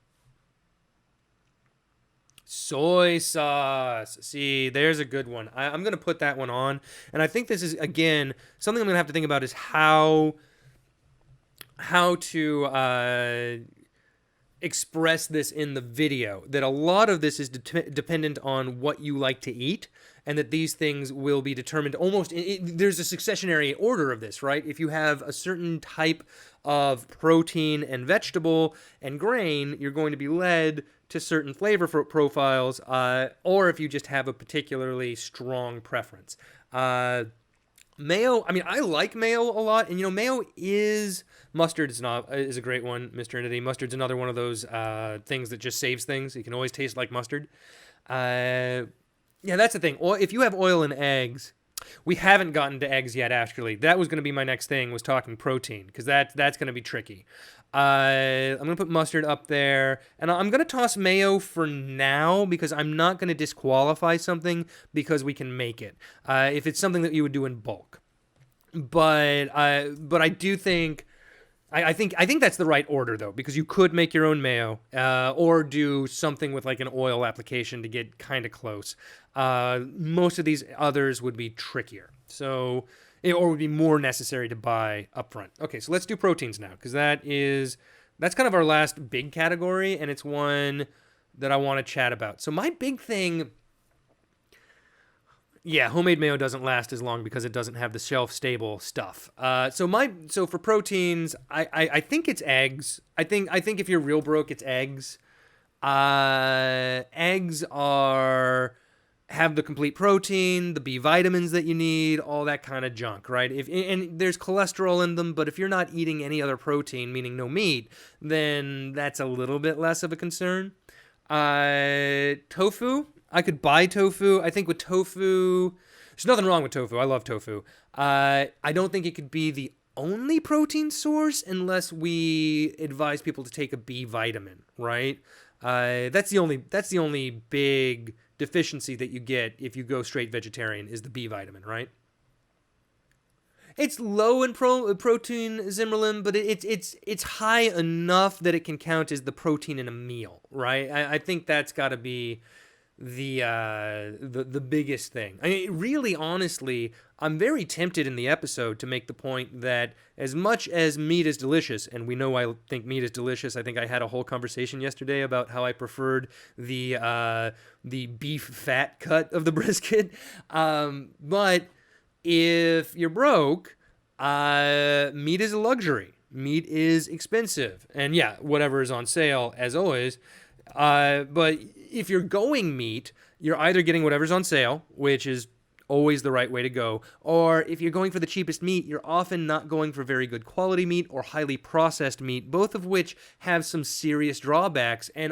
Soy sauce. See, there's a good one. I'm going to put that one on, and I think this is, again, something I'm going to have to think about is how to express this in the video, that a lot of this is dependent on what you like to eat, and that these things will be determined almost, there's a successionary order of this, right? If you have a certain type of protein and vegetable and grain, you're going to be led to certain flavor profiles, or if you just have a particularly strong preference. Mayo, I mean, I like mayo a lot, and mayo is, mustard is a great one, Mr. Entity. Mustard's another one of those things that just saves things. You can always taste like mustard. Yeah, that's the thing. If you have oil in eggs, we haven't gotten to eggs yet, actually. That was going to be my next thing, was talking protein, because that's going to be tricky. I'm going to put mustard up there, and I'm going to toss mayo for now because I'm not going to disqualify something because we can make it. If it's something that you would do in bulk. But I do think I think that's the right order though, because you could make your own mayo, or do something with like an oil application to get kind of close. Most of these others would be trickier, or would be more necessary to buy upfront. Okay, so let's do proteins now, because that's kind of our last big category, and it's one that I want to chat about. So my big thing. Yeah, homemade mayo doesn't last as long because it doesn't have the shelf-stable stuff. So for proteins, I think it's eggs. I think if you're real broke, it's eggs. Eggs have the complete protein, the B vitamins that you need, all that kind of junk, right? And there's cholesterol in them, but if you're not eating any other protein, meaning no meat, then that's a little bit less of a concern. Tofu. I could buy tofu. I think with tofu, there's nothing wrong with tofu. I love tofu. I don't think it could be the only protein source unless we advise people to take a B vitamin, right? That's the only big deficiency that you get if you go straight vegetarian is the B vitamin, right? It's low in protein, Zimmerlin, but it's high enough that it can count as the protein in a meal, right? I think that's got to be the biggest thing. I mean, really, honestly, I'm very tempted in the episode to make the point that as much as meat is delicious, and we know I think meat is delicious. I think I had a whole conversation yesterday about how I preferred the beef fat cut of the brisket. But if you're broke, meat is a luxury. Meat is expensive, and yeah, whatever is on sale as always. But if you're going meat, you're either getting whatever's on sale, which is always the right way to go, or if you're going for the cheapest meat, you're often not going for very good quality meat or highly processed meat, both of which have some serious drawbacks and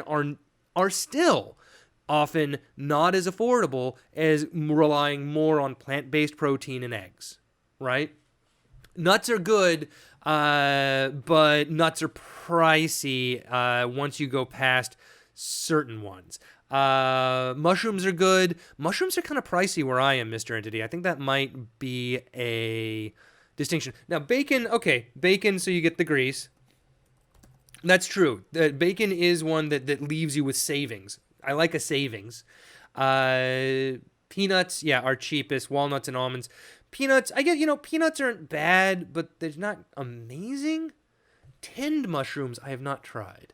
are still often not as affordable as relying more on plant-based protein and eggs, right? Nuts are good, but nuts are pricey once you go past certain ones. Mushrooms are good. Mushrooms are kind of pricey where I am, Mr. Entity. I think that might be a distinction. Now, bacon, okay, bacon, so you get the grease. That's true. Bacon is one that leaves you with savings. I like a savings. Peanuts, yeah, are cheapest. Walnuts and almonds. Peanuts, I guess, peanuts aren't bad, but they're not amazing. Tinned mushrooms, I have not tried.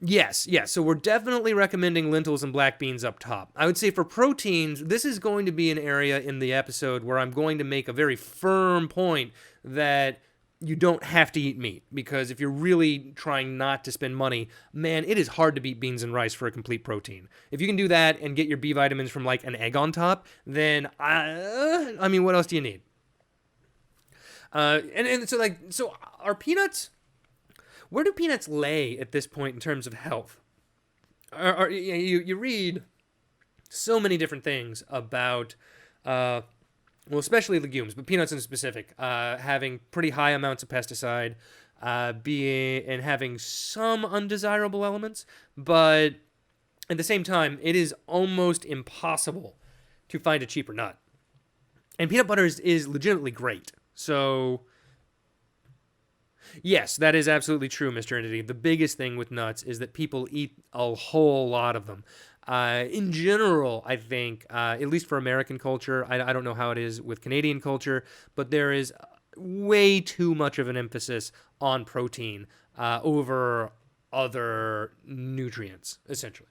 Yes. So we're definitely recommending lentils and black beans up top. I would say for proteins, this is going to be an area in the episode where I'm going to make a very firm point that you don't have to eat meat, because if you're really trying not to spend money, man, it is hard to beat beans and rice for a complete protein. If you can do that and get your B vitamins from like an egg on top, then I mean, what else do you need? So are peanuts? Where do peanuts lay at this point in terms of health? You read so many different things about, especially legumes, but peanuts in specific, having pretty high amounts of pesticide, and having some undesirable elements, but at the same time, it is almost impossible to find a cheaper nut. And peanut butter is legitimately great. So yes, that is absolutely true, Mr. Entity. The biggest thing with nuts is that people eat a whole lot of them. In general, I think, at least for American culture, I don't know how it is with Canadian culture, but there is way too much of an emphasis on protein over other nutrients, essentially.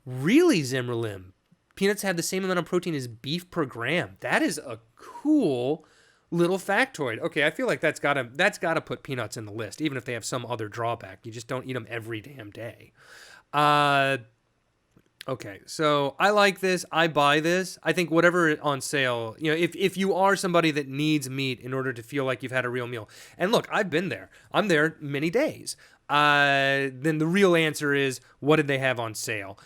Really, Zimmerlim, peanuts have the same amount of protein as beef per gram. That is a cool little factoid. Okay, I feel like that's gotta put peanuts in the list, even if they have some other drawback. You just don't eat them every damn day. Okay, so I like this. I buy this. I think whatever on sale, if you are somebody that needs meat in order to feel like you've had a real meal, and look, I've been there. I'm there many days. Then the real answer is, what did they have on sale?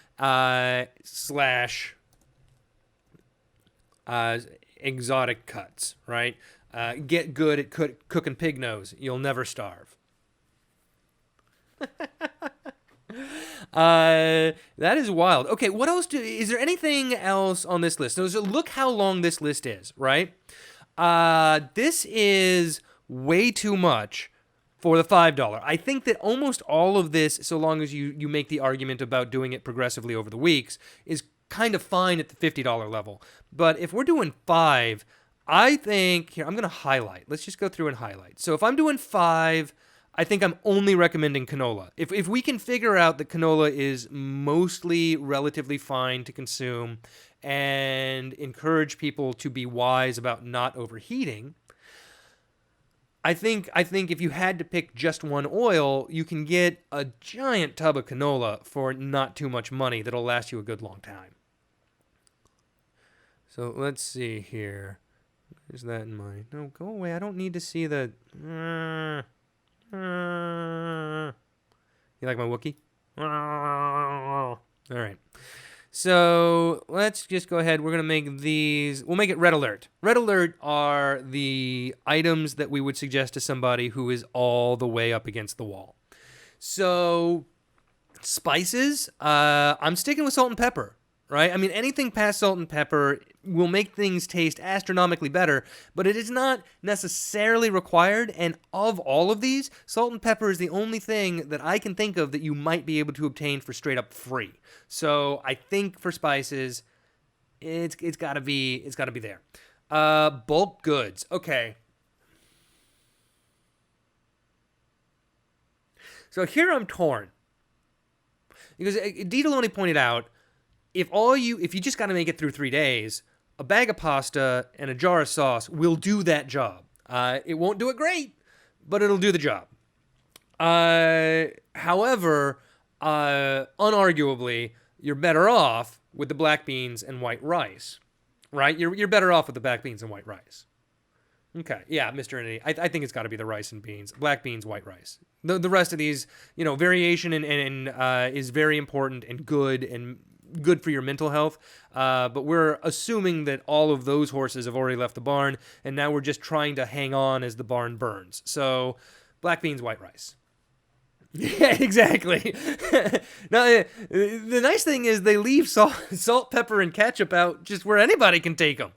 Exotic cuts, right? Get good at cooking pig nose. You'll never starve. That is wild. Okay, what else is there anything else on this list? So look how long this list is, right? This is way too much for the $5. I think that almost all of this, so long as you make the argument about doing it progressively over the weeks, is kind of fine at the $50 level. But if we're doing 5, I think, here, I'm going to highlight. Let's just go through and highlight. So if I'm doing 5, I think I'm only recommending canola. If we can figure out that canola is mostly relatively fine to consume and encourage people to be wise about not overheating, I think if you had to pick just one oil, you can get a giant tub of canola for not too much money that'll last you a good long time. So let's see here. Where's that in mind? No, go away. I don't need to see the... You like my Wookiee? All right. So let's just go ahead. We're going to make these. We'll make it red alert. Red alert are the items that we would suggest to somebody who is all the way up against the wall. So spices, I'm sticking with salt and pepper, right? I mean, anything past salt and pepper will make things taste astronomically better, but it is not necessarily required. And of all of these, salt and pepper is the only thing that I can think of that you might be able to obtain for straight up free. So I think for spices, it's got to be there. Bulk goods. Okay. So here I'm torn. Because Ditaloni pointed out, if you just got to make it through 3 days, a bag of pasta and a jar of sauce will do that job. It won't do it great, but it'll do the job. However, unarguably, you're better off with the black beans and white rice, right? You're better off with the black beans and white rice. Okay, yeah, Mr. Entity. I think it's got to be the rice and beans, black beans, white rice. The rest of these, variation and is very important and good for your mental health. But we're assuming that all of those horses have already left the barn, and now we're just trying to hang on as the barn burns. So, black beans, white rice. Yeah, exactly. Now, the nice thing is they leave salt, pepper, and ketchup out just where anybody can take them.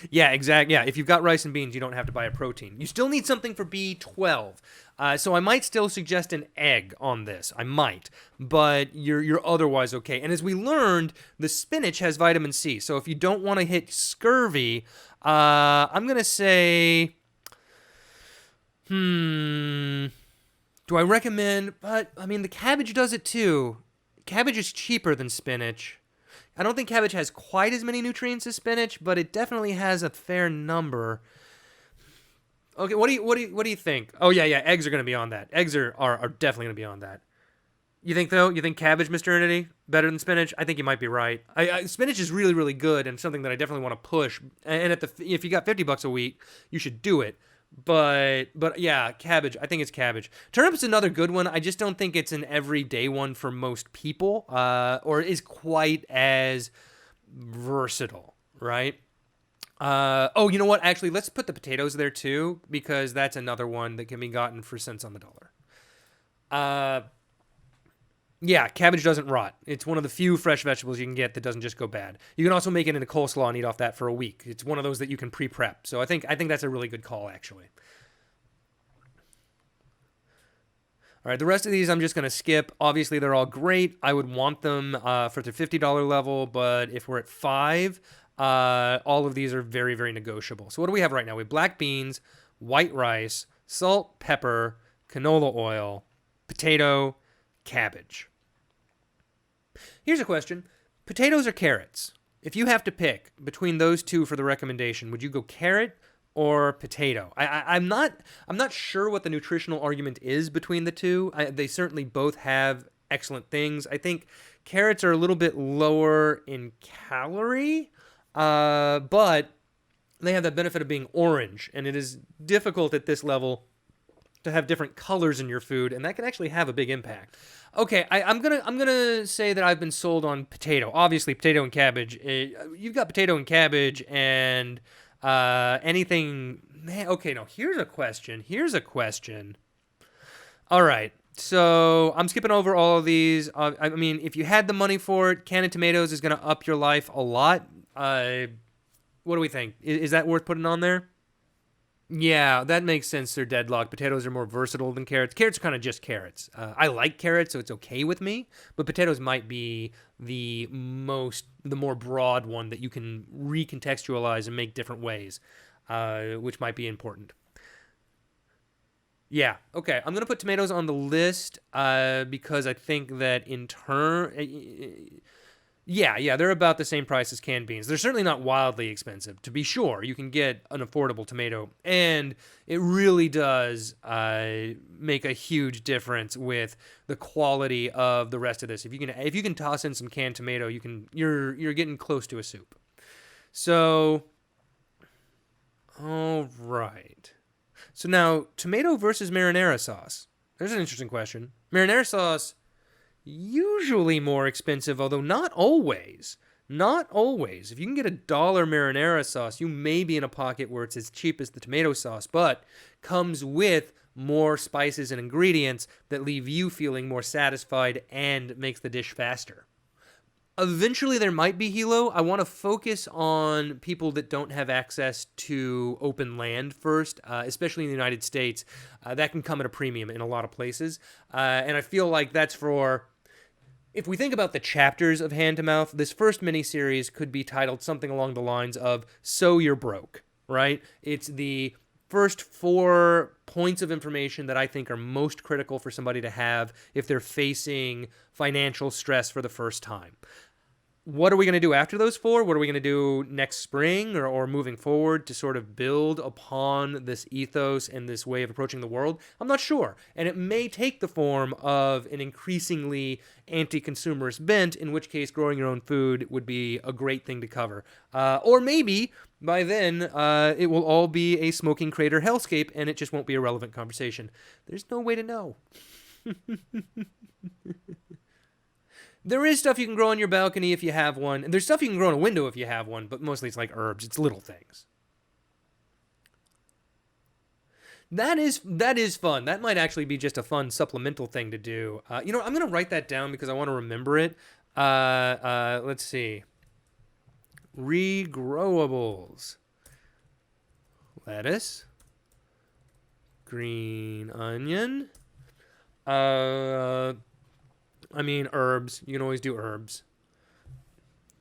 Yeah, exactly. Yeah, if you've got rice and beans, you don't have to buy a protein. You still need something for B12. So I might still suggest an egg on this. I might, but you're otherwise okay. And as we learned, the spinach has vitamin C. So if you don't want to hit scurvy, I'm going to say, do I recommend? But I mean, the cabbage does it too. Cabbage is cheaper than spinach. I don't think cabbage has quite as many nutrients as spinach, but it definitely has a fair number. Okay, what do you think? Oh yeah, eggs are going to be on that. Eggs are definitely going to be on that. You think though? You think cabbage, Mr. Entity, better than spinach? I think you might be right. Spinach is really, really good and something that I definitely want to push. And if you got $50 a week, you should do it. But yeah, cabbage. I think it's cabbage. Turnip's another good one. I just don't think it's an everyday one for most people, or is quite as versatile, right? Oh, you know what? Actually, let's put the potatoes there too, because that's another one that can be gotten for cents on the dollar. Yeah, cabbage doesn't rot. It's one of the few fresh vegetables you can get that doesn't just go bad. You can also make it into coleslaw and eat off that for a week. It's one of those that you can pre-prep. So I think that's a really good call, actually. All right, the rest of these I'm just going to skip. Obviously, they're all great. I would want them for the $50 level, but if we're at 5, all of these are very, very negotiable. So what do we have right now? We have black beans, white rice, salt, pepper, canola oil, potato, cabbage. Here's a question. Potatoes or carrots? If you have to pick between those two for the recommendation, would you go carrot or potato? I'm not sure what the nutritional argument is between the two. They certainly both have excellent things. I think carrots are a little bit lower in calorie, but they have the benefit of being orange, and it is difficult at this level to have different colors in your food, and that can actually have a big impact. Okay, I'm gonna say that I've been sold on potato. Obviously, potato and cabbage. You've got potato and cabbage, and anything. Man, okay, no. Here's a question. All right, so I'm skipping over all of these. I mean, if you had the money for it, canned tomatoes is gonna up your life a lot. What do we think? Is that worth putting on there? Yeah, that makes sense. They're deadlocked. Potatoes are more versatile than carrots. Carrots are kind of just carrots. I like carrots, so it's okay with me. But potatoes might be the more broad one that you can recontextualize and make different ways, which might be important. Yeah. Okay. I'm gonna put tomatoes on the list because I think that in turn, yeah, they're about the same price as canned beans. They're certainly not wildly expensive. To be sure, you can get an affordable tomato, and it really does make a huge difference with the quality of the rest of this. If you can toss in some canned tomato, you're getting close to a soup. So, all right. So now, tomato versus marinara sauce. There's an interesting question. Marinara sauce usually more expensive, although not always. Not always. If you can get $1 marinara sauce, you may be in a pocket where it's as cheap as the tomato sauce, but comes with more spices and ingredients that leave you feeling more satisfied and makes the dish faster. Eventually, there might be Hilo. I want to focus on people that don't have access to open land first, especially in the United States. That can come at a premium in a lot of places. And I feel like that's for. If we think about the chapters of Hand to Mouth, this first miniseries could be titled something along the lines of So You're Broke, right? It's the first 4 points of information that I think are most critical for somebody to have if they're facing financial stress for the first time. What are we going to do after those 4? What are we going to do next spring or moving forward to sort of build upon this ethos and this way of approaching the world? I'm not sure. And it may take the form of an increasingly anti-consumerist bent, in which case growing your own food would be a great thing to cover. Or maybe by then it will all be a smoking crater hellscape and it just won't be a relevant conversation. There's no way to know. There is stuff you can grow on your balcony if you have one, and there's stuff you can grow in a window if you have one, but mostly it's like herbs. It's little things. That is fun. That might actually be just a fun supplemental thing to do. I'm going to write that down because I want to remember it. Let's see. Regrowables. Lettuce. Green onion. Herbs. You can always do herbs.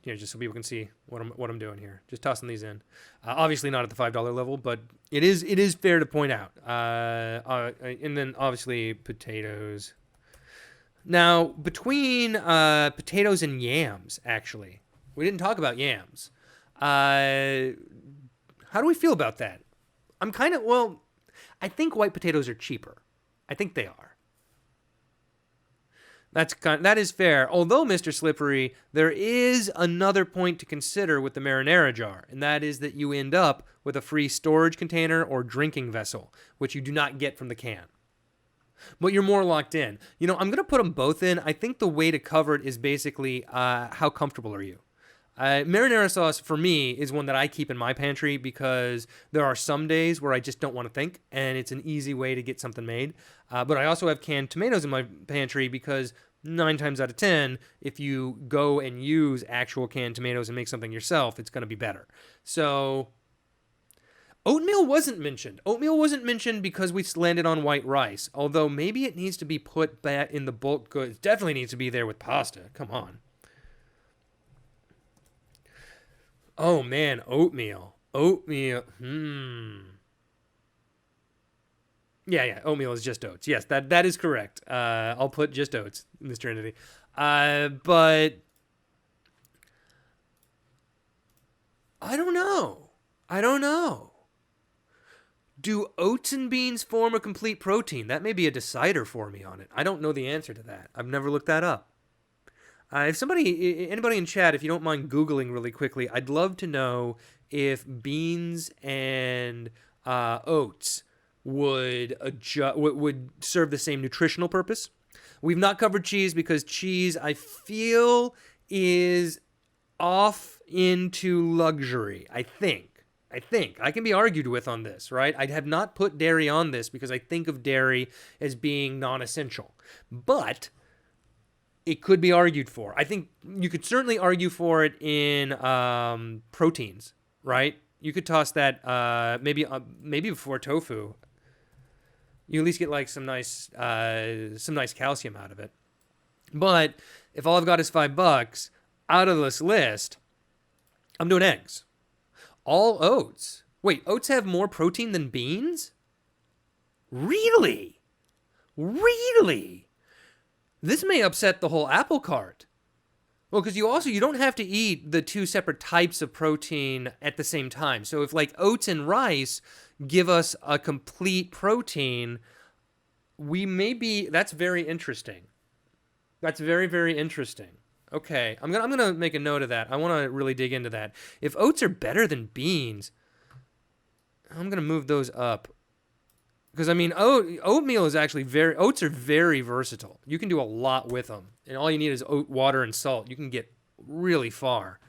Just so people can see what I'm doing here. Just tossing these in. Obviously not at the $5 level, but it is fair to point out. And then obviously potatoes. Now between potatoes and yams, actually, we didn't talk about yams. How do we feel about that? I think white potatoes are cheaper. I think they are. That is fair. Although, Mr. Slippery, there is another point to consider with the marinara jar, and that is that you end up with a free storage container or drinking vessel, which you do not get from the can. But you're more locked in. I'm going to put them both in. I think the way to cover it is basically how comfortable are you? Marinara sauce, for me, is one that I keep in my pantry because there are some days where I just don't want to think, and it's an easy way to get something made. But I also have canned tomatoes in my pantry because 9 times out of 10, if you go and use actual canned tomatoes and make something yourself, it's going to be better. So oatmeal wasn't mentioned. Oatmeal wasn't mentioned because we landed on white rice, although maybe it needs to be put back in the bulk goods. Definitely needs to be there with pasta. Come on. Oh, man, oatmeal. Oatmeal. Yeah, oatmeal is just oats. Yes, that is correct. I'll put just oats in this trinity. But I don't know. Do oats and beans form a complete protein? That may be a decider for me on it. I don't know the answer to that. I've never looked that up. If anybody in chat, if you don't mind Googling really quickly, I'd love to know if beans and oats would serve the same nutritional purpose. We've not covered cheese because cheese, I feel, is off into luxury. I think. I can be argued with on this, right? I have not put dairy on this because I think of dairy as being non-essential. But it could be argued for. I think you could certainly argue for it in proteins, right? You could toss that maybe before tofu. You at least get like some nice calcium out of it. But if all I've got is $5 out of this list, I'm doing eggs. All oats. Wait, oats have more protein than beans? Really? Really? This may upset the whole apple cart. Well, because you don't have to eat the two separate types of protein at the same time. So if like oats and rice give us a complete protein, that's very interesting. That's very, very interesting. Okay, I'm gonna make a note of that. I want to really dig into that. If oats are better than beans, I'm gonna move those up. Because I mean, oatmeal is actually oats are very versatile. You can do a lot with them, and all you need is oat water and salt. You can get really far.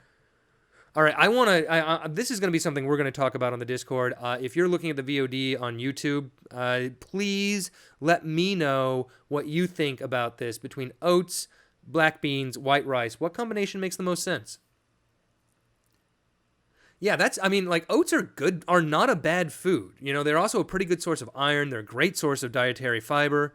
All right, this is going to be something we're going to talk about on the Discord. If you're looking at the VOD on YouTube, please let me know what you think about this between oats, black beans, white rice. What combination makes the most sense? Yeah, oats are not a bad food. You know, they're also a pretty good source of iron. They're a great source of dietary fiber.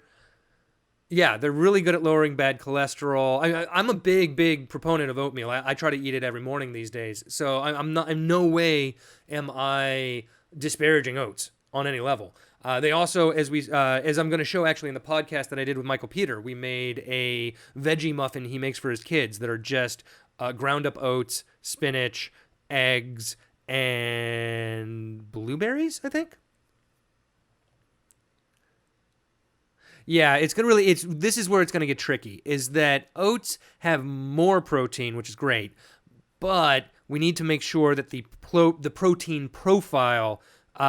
Yeah, they're really good at lowering bad cholesterol. I'm a big proponent of oatmeal. I try to eat it every morning these days. So I'm not, in no way am I disparaging oats on any level. They also, as I'm going to show actually in the podcast that I did with Michael Peter, we made a veggie muffin he makes for his kids that are just ground up oats, spinach, eggs, and blueberries, I think. Yeah, this is where it's going to get tricky, is that oats have more protein, which is great, but we need to make sure that the protein profile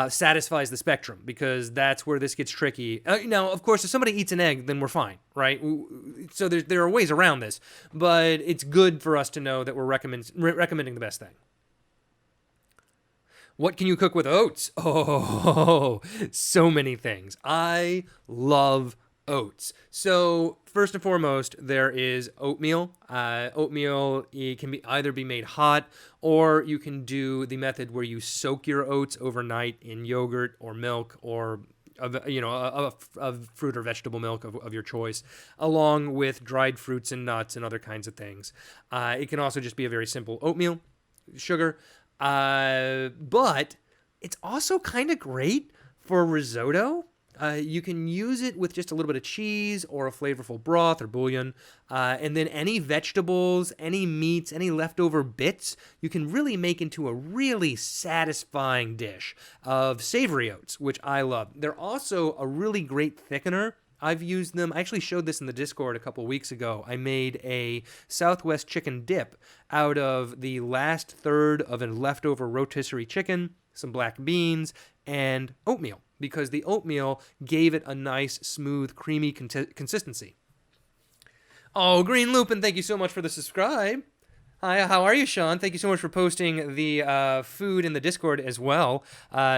satisfies the spectrum, because that's where this gets tricky. Now, of course, if somebody eats an egg, then we're fine, right? So there are ways around this, but it's good for us to know that we're recommending the best thing. What can you cook with oats? Oh, so many things. I love oats. So first and foremost, there is oatmeal. Oatmeal can either be made hot, or you can do the method where you soak your oats overnight in yogurt or milk, or a fruit or vegetable milk of your choice, along with dried fruits and nuts and other kinds of things. It can also just be a very simple oatmeal, sugar. But it's also kind of great for risotto. You can use it with just a little bit of cheese or a flavorful broth or bouillon. And then any vegetables, any meats, any leftover bits, you can really make into a really satisfying dish of savory oats, which I love. They're also a really great thickener. I've used them. I actually showed this in the Discord a couple weeks ago. I made a Southwest chicken dip out of the last third of a leftover rotisserie chicken, some black beans, and oatmeal, because the oatmeal gave it a nice, smooth, creamy consistency. Oh, Green Lupin, thank you so much for the subscribe. Hi, how are you, Sean? Thank you so much for posting the food in the Discord as well.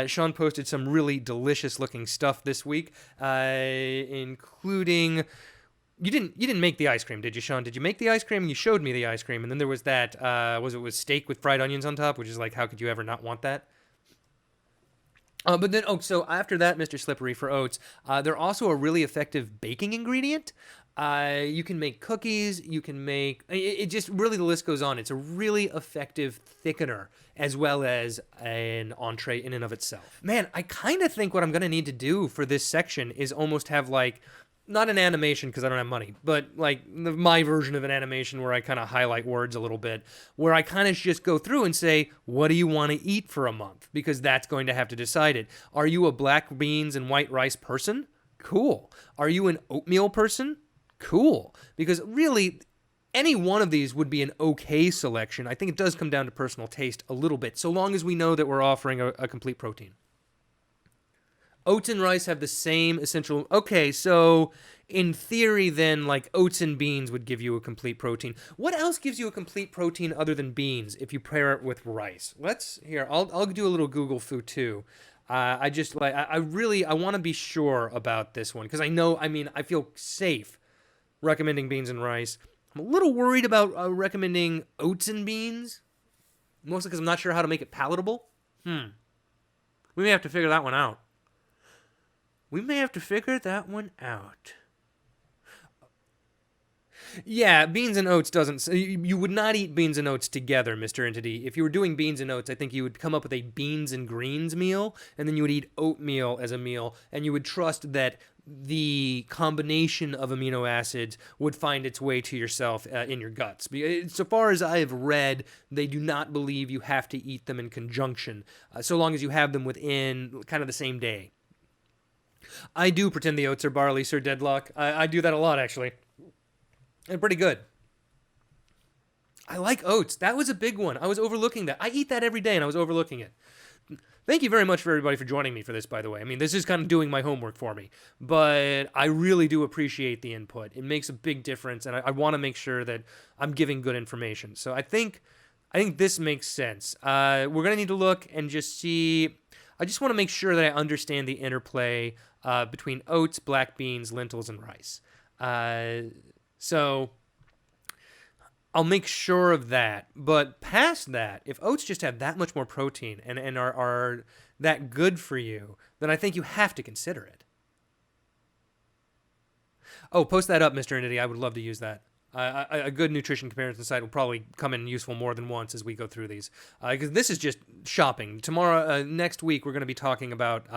Sean posted some really delicious-looking stuff this week, including... You didn't make the ice cream, did you, Sean? Did you make the ice cream? You showed me the ice cream, and then there was that, was steak with fried onions on top, which is like, how could you ever not want that? So after that, Mr. Slippery, for oats, they're also a really effective baking ingredient. You can make cookies, you can make, it just really, the list goes on. It's a really effective thickener as well as an entree in and of itself. Man, I kind of think what I'm going to need to do for this section is almost have like, not an animation because I don't have money, but like my version of an animation where I kind of highlight words a little bit, where I kind of just go through and say, what do you want to eat for a month? Because that's going to have to decide it. Are you a black beans and white rice person? Cool. Are you an oatmeal person? Cool. Because really, any one of these would be an okay selection. I think it does come down to personal taste a little bit, so long as we know that we're offering a complete protein. Oats and rice have the same essential... Okay, so in theory then, like oats and beans would give you a complete protein. What else gives you a complete protein other than beans if you pair it with rice? I'll do a little Google food too. I want to be sure about this one because I feel safe recommending beans and rice. I'm a little worried about recommending oats and beans, mostly because I'm not sure how to make it palatable. We may have to figure that one out. Yeah, beans and oats doesn't... You would not eat beans and oats together, Mr. Entity. If you were doing beans and oats, I think you would come up with a beans and greens meal, and then you would eat oatmeal as a meal, and you would trust that the combination of amino acids would find its way to yourself in your guts. So far as I have read, they do not believe you have to eat them in conjunction, so long as you have them within kind of the same day. I do pretend the oats are barley, Sir Deadlock. I do that a lot, actually. And pretty good. I like oats. That was a big one. I was overlooking that. I eat that every day, and I was overlooking it. Thank you very much for everybody for joining me for this, by the way. I mean, this is kind of doing my homework for me. But I really do appreciate the input. It makes a big difference, and I want to make sure that I'm giving good information. So I think this makes sense. We're going to need to look and just see... I just want to make sure that I understand the interplay between oats, black beans, lentils, and rice. So I'll make sure of that. But past that, if oats just have that much more protein and are that good for you, then I think you have to consider it. Oh, post that up, Mr. Entity. I would love to use that. A good nutrition comparison site will probably come in useful more than once as we go through these. Because this is just shopping. Tomorrow, next week, we're going to be talking about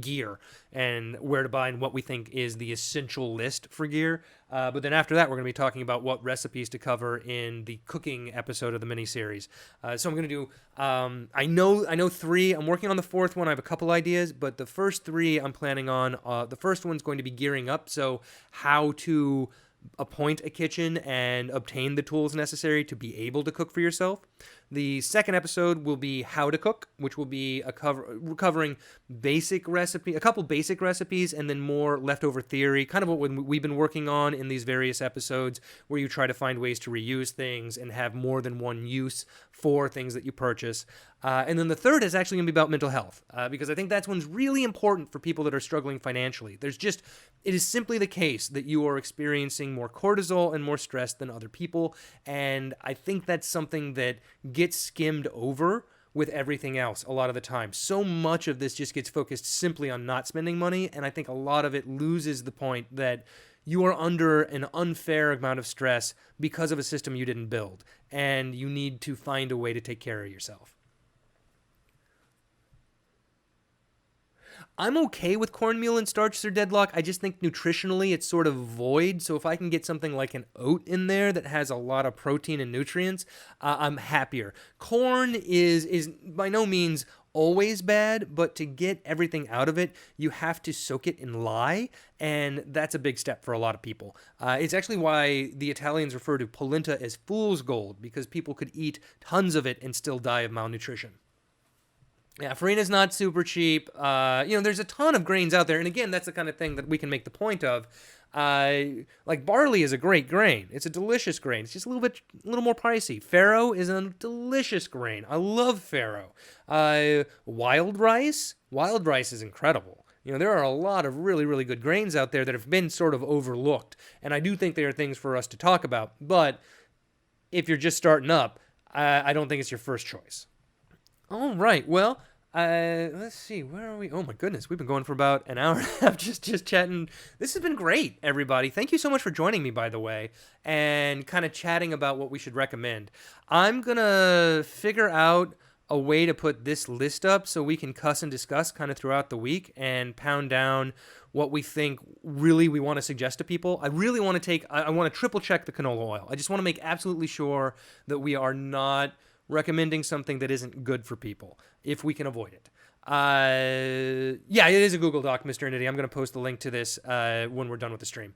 gear and where to buy and what we think is the essential list for gear. But then after that, we're going to be talking about what recipes to cover in the cooking episode of the miniseries. So I'm going to do, I know 3. I'm working on the 4th one. I have a couple ideas, but the first 3 I'm planning on, the first one's going to be gearing up. So how to appoint a kitchen and obtain the tools necessary to be able to cook for yourself. The second episode will be how to cook, which will be covering a couple basic recipes, and then more leftover theory, kind of what we've been working on in these various episodes, where you try to find ways to reuse things and have more than one use for things that you purchase. And then the third is actually going to be about mental health, because I think that's one's really important for people that are struggling financially. It is simply the case that you are experiencing more cortisol and more stress than other people, and I think that's something that gets skimmed over with everything else a lot of the time. So much of this just gets focused simply on not spending money, and I think a lot of it loses the point that you are under an unfair amount of stress because of a system you didn't build, and you need to find a way to take care of yourself. I'm okay with cornmeal and starch, Sir Deadlock. I just think nutritionally it's sort of void. So if I can get something like an oat in there that has a lot of protein and nutrients, I'm happier. Corn is by no means always bad, but to get everything out of it, you have to soak it in lye, and that's a big step for a lot of people. It's actually why the Italians refer to polenta as fool's gold, because people could eat tons of it and still die of malnutrition. Yeah, farina's not super cheap. There's a ton of grains out there. And again, that's the kind of thing that we can make the point of. Like barley is a great grain. It's a delicious grain. It's just a little more pricey. Farro is a delicious grain. I love farro. Wild rice is incredible. There are a lot of really, really good grains out there that have been sort of overlooked. And I do think they are things for us to talk about. But if you're just starting up, I don't think it's your first choice. All right, well, let's see, where are we? Oh my goodness, we've been going for about an hour and a half just chatting. This has been great, everybody. Thank you so much for joining me, by the way, and kind of chatting about what we should recommend. I'm going to figure out a way to put this list up so we can cuss and discuss kind of throughout the week and pound down what we think really we want to suggest to people. I really want to I want to triple check the canola oil. I just want to make absolutely sure that we are not recommending something that isn't good for people, if we can avoid it. Yeah, it is a Google Doc, Mr. Entity. I'm going to post the link to this when we're done with the stream.